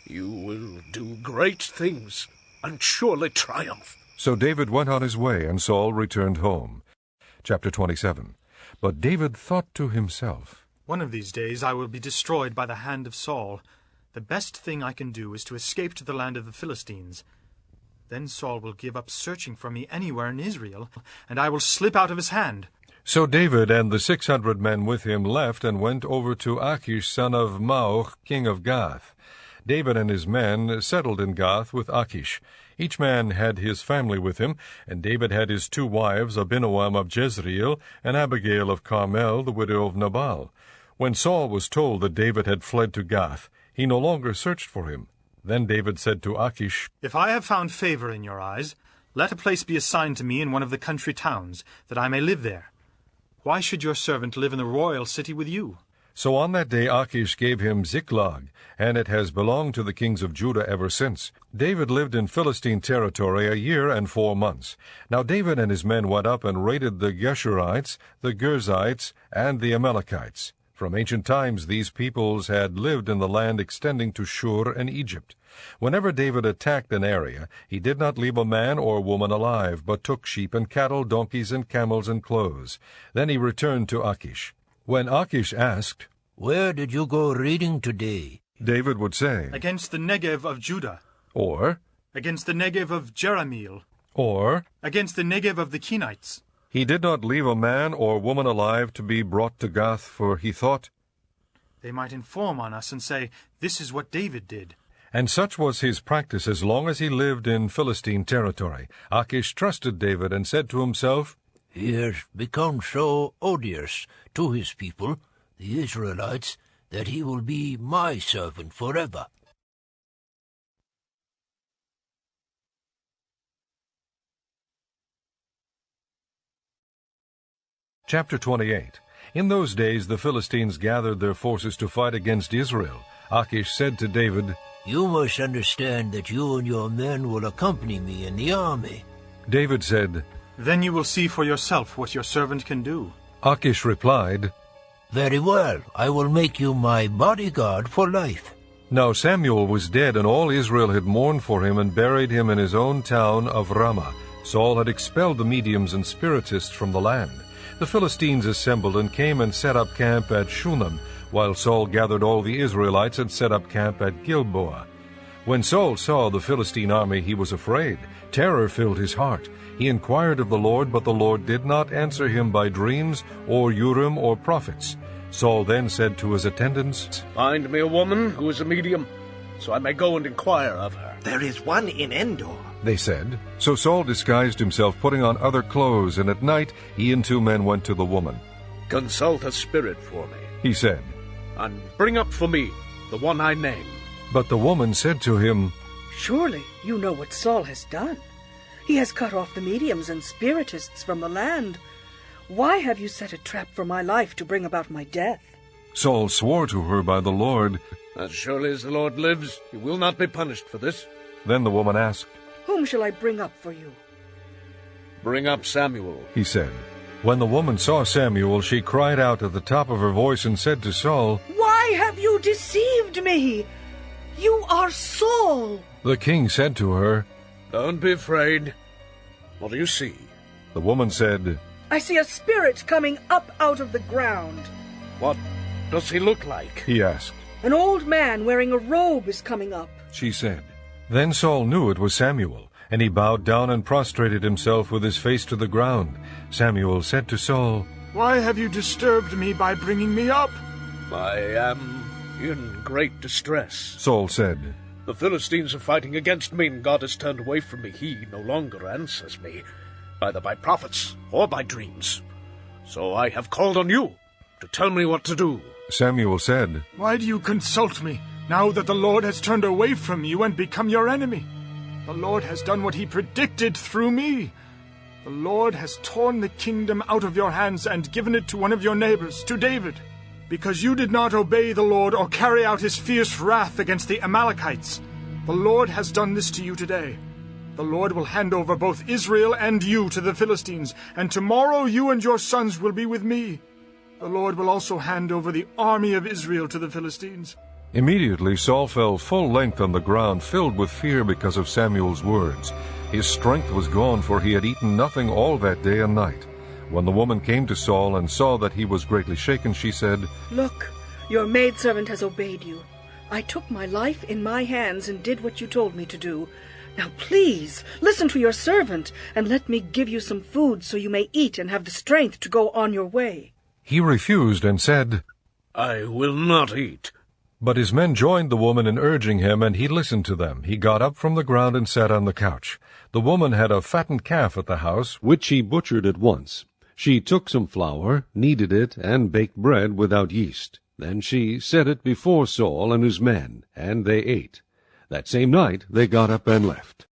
You will do great things and surely triumph." So David went on his way, and Saul returned home. Chapter 27. But David thought to himself, "One of these days I will be destroyed by the hand of Saul. The best thing I can do is to escape to the land of the Philistines. Then Saul will give up searching for me anywhere in Israel, and I will slip out of his hand." So David and the 600 men with him left and went over to Achish son of Maoch, king of Gath. David and his men settled in Gath with Achish. Each man had his family with him, and David had his 2 wives, Abinoam of Jezreel, and Abigail of Carmel, the widow of Nabal. When Saul was told that David had fled to Gath, he no longer searched for him. Then David said to Achish, "If I have found favor in your eyes, let a place be assigned to me in one of the country towns, that I may live there. Why should your servant live in the royal city with you?" So on that day Achish gave him Ziklag, and it has belonged to the kings of Judah ever since. David lived in Philistine territory 1 year and 4 months. Now David and his men went up and raided the Geshurites, the Girzites, and the Amalekites. From ancient times these peoples had lived in the land extending to Shur and Egypt. Whenever David attacked an area, he did not leave a man or woman alive, but took sheep and cattle, donkeys and camels and clothes. Then he returned to Achish. When Achish asked, "Where did you go raiding today?" David would say, "Against the Negev of Judah." Or, "Against the Negev of Jerahmeel." Or, "Against the Negev of the Kenites." He did not leave a man or woman alive to be brought to Gath, for he thought, "They might inform on us and say, 'This is what David did.'" And such was his practice as long as he lived in Philistine territory. Achish trusted David and said to himself, "He has become so odious to his people, the Israelites, that he will be my servant forever." Chapter 28. In those days the Philistines gathered their forces to fight against Israel. Achish said to David, "You must understand that you and your men will accompany me in the army." David said, "Then you will see for yourself what your servant can do." Achish replied, "Very well, I will make you my bodyguard for life." Now Samuel was dead, and all Israel had mourned for him and buried him in his own town of Ramah. Saul had expelled the mediums and spiritists from the land. The Philistines assembled and came and set up camp at Shunem, while Saul gathered all the Israelites and set up camp at Gilboa. When Saul saw the Philistine army, he was afraid. Terror filled his heart. He inquired of the Lord, but the Lord did not answer him by dreams or Urim or prophets. Saul then said to his attendants, "Find me a woman who is a medium, so I may go and inquire of her." "There is one in Endor," they said. So Saul disguised himself, putting on other clothes, and at night he and 2 men went to the woman. "Consult a spirit for me," he said, "and bring up for me the one I name." But the woman said to him, "Surely you know what Saul has done. He has cut off the mediums and spiritists from the land. Why have you set a trap for my life to bring about my death?" Saul swore to her by the Lord, "As surely as the Lord lives, you will not be punished for this." Then the woman asked, "Whom shall I bring up for you?" "Bring up Samuel," he said. When the woman saw Samuel, she cried out at the top of her voice and said to Saul, "Why have you deceived me? You are Saul." The king said to her, "Don't be afraid. What do you see?" The woman said, "I see a spirit coming up out of the ground." "What does he look like?" he asked. "An old man wearing a robe is coming up," she said. Then Saul knew it was Samuel, and he bowed down and prostrated himself with his face to the ground. Samuel said to Saul, "Why have you disturbed me by bringing me up?" "I am in great distress," Saul said. "The Philistines are fighting against me, and God has turned away from me. He no longer answers me, either by prophets or by dreams. So I have called on you to tell me what to do." Samuel said, "Why do you consult me, now that the Lord has turned away from you and become your enemy? The Lord has done what he predicted through me. The Lord has torn the kingdom out of your hands and given it to one of your neighbors, to David. Because you did not obey the Lord or carry out his fierce wrath against the Amalekites, the Lord has done this to you today. The Lord will hand over both Israel and you to the Philistines, and tomorrow you and your sons will be with me. The Lord will also hand over the army of Israel to the Philistines." Immediately Saul fell full length on the ground, filled with fear because of Samuel's words. His strength was gone, for he had eaten nothing all that day and night. When the woman came to Saul and saw that he was greatly shaken, she said, "Look, your maidservant has obeyed you. I took my life in my hands and did what you told me to do. Now please, listen to your servant, and let me give you some food so you may eat and have the strength to go on your way." He refused and said, "I will not eat." But his men joined the woman in urging him, and he listened to them. He got up from the ground and sat on the couch. The woman had a fattened calf at the house, which she butchered at once. She took some flour, kneaded it, and baked bread without yeast. Then she set it before Saul and his men, and they ate. That same night they got up and left.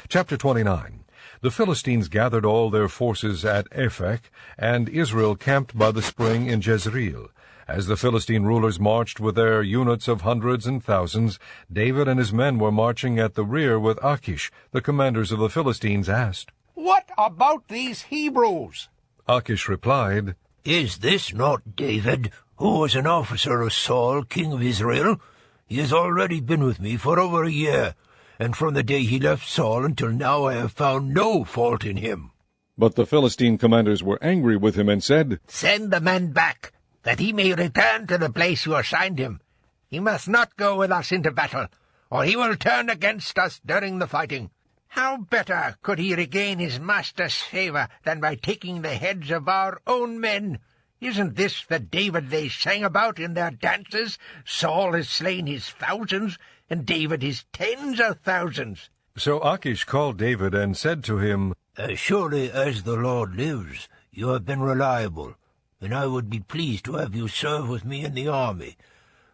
Chapter 29. The Philistines gathered all their forces at Aphek, and Israel camped by the spring in Jezreel. As the Philistine rulers marched with their units of hundreds and thousands, David and his men were marching at the rear with Achish. The commanders of the Philistines asked, "What about these Hebrews?" Achish replied, "Is this not David, who was an officer of Saul, king of Israel? He has already been with me for over a year, and from the day he left Saul until now I have found no fault in him." But the Philistine commanders were angry with him and said, "Send the man back, that he may return to the place you assigned him. He must not go with us into battle, or he will turn against us during the fighting. How better could he regain his master's favor than by taking the heads of our own men? Isn't this the David they sang about in their dances? Saul has slain his thousands, and David his tens of thousands." So Achish called David and said to him, "As surely as the Lord lives, you have been reliable, and I would be pleased to have you serve with me in the army.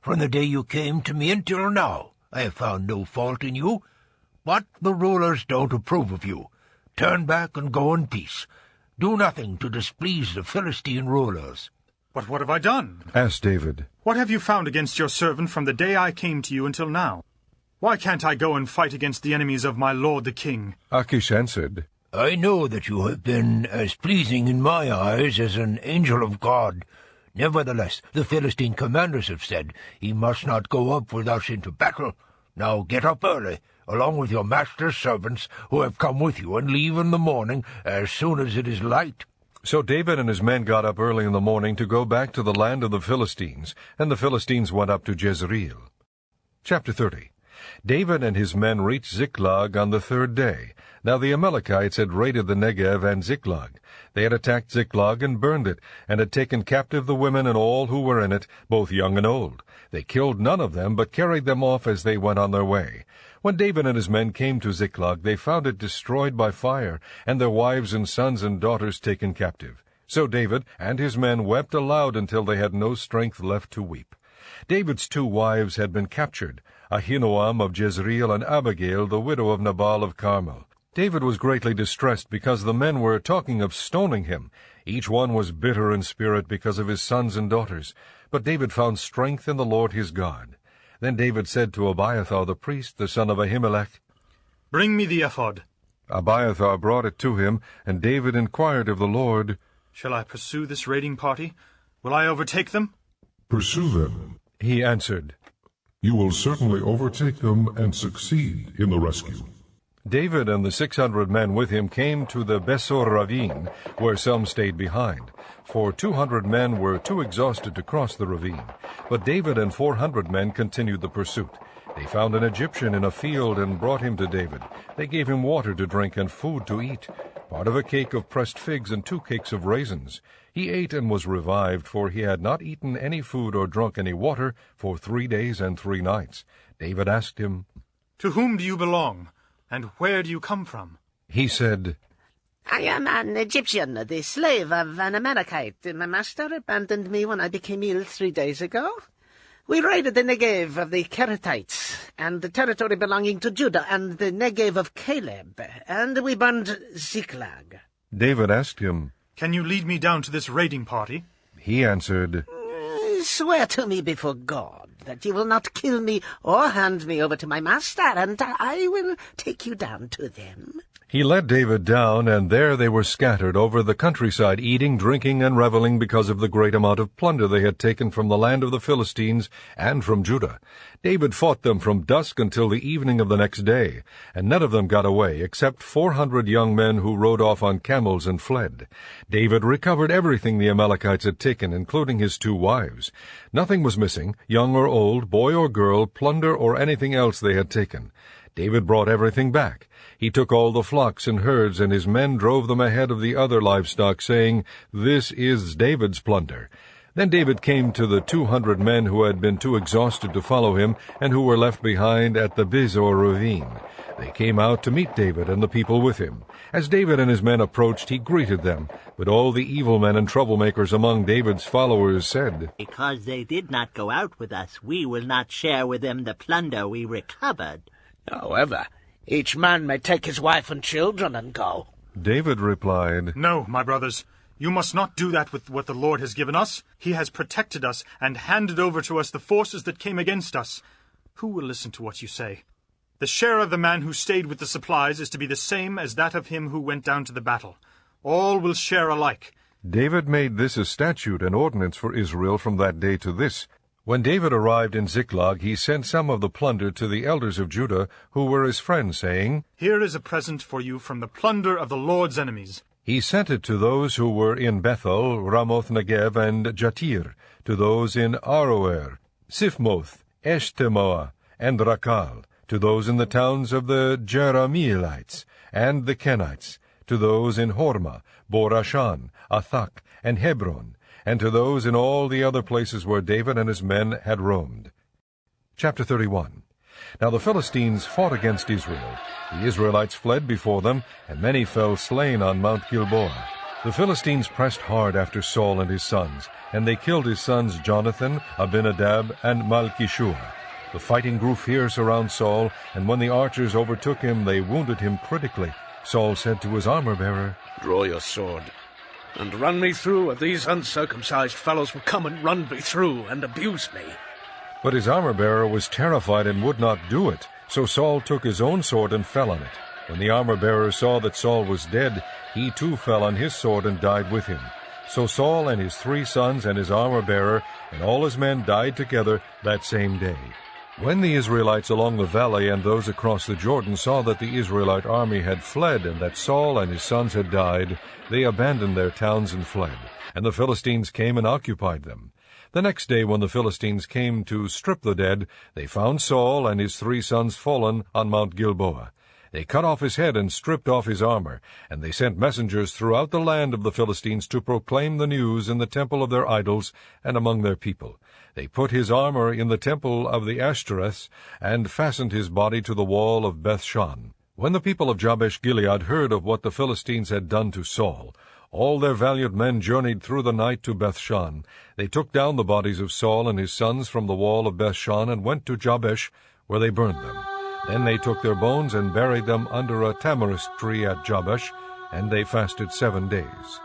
From the day you came to me until now, I have found no fault in you. But the rulers don't approve of you. Turn back and go in peace. Do nothing to displease the Philistine rulers." "But what have I done?" asked David. "What have you found against your servant from the day I came to you until now? Why can't I go and fight against the enemies of my lord the king?" Achish answered, "I know that you have been as pleasing in my eyes as an angel of God. Nevertheless, the Philistine commanders have said, he must not go up with us into battle. Now get up early, along with your master's servants who have come with you, and leave in the morning as soon as it is light." So David and his men got up early in the morning to go back to the land of the Philistines, and the Philistines went up to Jezreel. Chapter 30. David and his men reached Ziklag on the third day. Now the Amalekites had raided the Negev and Ziklag. They had attacked Ziklag and burned it, and had taken captive the women and all who were in it, both young and old. They killed none of them, but carried them off as they went on their way. When David and his men came to Ziklag, they found it destroyed by fire, and their wives and sons and daughters taken captive. So David and his men wept aloud until they had no strength left to weep. David's 2 wives had been captured, Ahinoam of Jezreel and Abigail, the widow of Nabal of Carmel. David was greatly distressed because the men were talking of stoning him. Each one was bitter in spirit because of his sons and daughters. But David found strength in the Lord his God. Then David said to Abiathar the priest, the son of Ahimelech, "Bring me the ephod." Abiathar brought it to him, and David inquired of the Lord, "Shall I pursue this raiding party? Will I overtake them?" Pursue them. He answered, You will certainly overtake them and succeed in the rescue. David and the 600 men with him came to the Besor ravine, where some stayed behind, for 200 men were too exhausted to cross the ravine. But David and 400 men continued the pursuit. They found an Egyptian in a field and brought him to David. They gave him water to drink and food to eat, part of a cake of pressed figs and 2 cakes of raisins. He ate and was revived, for he had not eaten any food or drunk any water for 3 days and 3 nights. David asked him, "To whom do you belong? And where do you come from?" He said, "I am an Egyptian, the slave of an Amalekite. My master abandoned me when I became ill 3 days ago. We raided the Negev of the Kerethites, and the territory belonging to Judah, and the Negev of Caleb, and we burned Ziklag." David asked him, "Can you lead me down to this raiding party?" He answered, Swear to me before God that you will not kill me or hand me over to my master, and I will take you down to them. He led David down, and there they were scattered over the countryside, eating, drinking, and reveling because of the great amount of plunder they had taken from the land of the Philistines and from Judah. David fought them from dusk until the evening of the next day, and none of them got away, except 400 young men who rode off on camels and fled. David recovered everything the Amalekites had taken, including his 2 wives. Nothing was missing, young or old, boy or girl, plunder or anything else they had taken. David brought everything back. He took all the flocks and herds, and his men drove them ahead of the other livestock, saying, "This is David's plunder." Then David came to the 200 men who had been too exhausted to follow him, and who were left behind at the Bezor ravine. They came out to meet David and the people with him. As David and his men approached, he greeted them. But all the evil men and troublemakers among David's followers said, "Because they did not go out with us, we will not share with them the plunder we recovered." However, each man may take his wife and children and go. David replied, "No, my brothers, you must not do that with what the Lord has given us. He has protected us and handed over to us the forces that came against us. Who will listen to what you say? The share of the man who stayed with the supplies is to be the same as that of him who went down to the battle. All will share alike." David made this a statute and ordinance for Israel from that day to this. When David arrived in Ziklag, he sent some of the plunder to the elders of Judah, who were his friends, saying, "Here is a present for you from the plunder of the Lord's enemies." He sent it to those who were in Bethel, Ramoth Negev, and Jatir, to those in Aroer, Siphmoth, Eshtemoa, and Rakal, to those in the towns of the Jerahmeelites and the Kenites, to those in Hormah, Borashan, Athak, and Hebron, and to those in all the other places where David and his men had roamed. Chapter 31. Now the Philistines fought against Israel. The Israelites fled before them, and many fell slain on Mount Gilboa. The Philistines pressed hard after Saul and his sons, and they killed his sons Jonathan, Abinadab, and Malchishua. The fighting grew fierce around Saul, and when the archers overtook him, they wounded him critically. Saul said to his armor-bearer, "Draw your sword, and run me through, or these uncircumcised fellows will come and run me through and abuse me." But his armor-bearer was terrified and would not do it. So Saul took his own sword and fell on it. When the armor-bearer saw that Saul was dead, he too fell on his sword and died with him. So Saul and his 3 sons and his armor-bearer and all his men died together that same day. When the Israelites along the valley and those across the Jordan saw that the Israelite army had fled and that Saul and his sons had died, they abandoned their towns and fled, and the Philistines came and occupied them. The next day when the Philistines came to strip the dead, they found Saul and his 3 sons fallen on Mount Gilboa. They cut off his head and stripped off his armor, and they sent messengers throughout the land of the Philistines to proclaim the news in the temple of their idols and among their people. They put his armor in the temple of the Ashtoreths, and fastened his body to the wall of Bethshan. When the people of Jabesh-Gilead heard of what the Philistines had done to Saul, all their valiant men journeyed through the night to Bethshan. They took down the bodies of Saul and his sons from the wall of Bethshan and went to Jabesh, where they burned them. Then they took their bones and buried them under a tamarisk tree at Jabesh, and they fasted 7 days.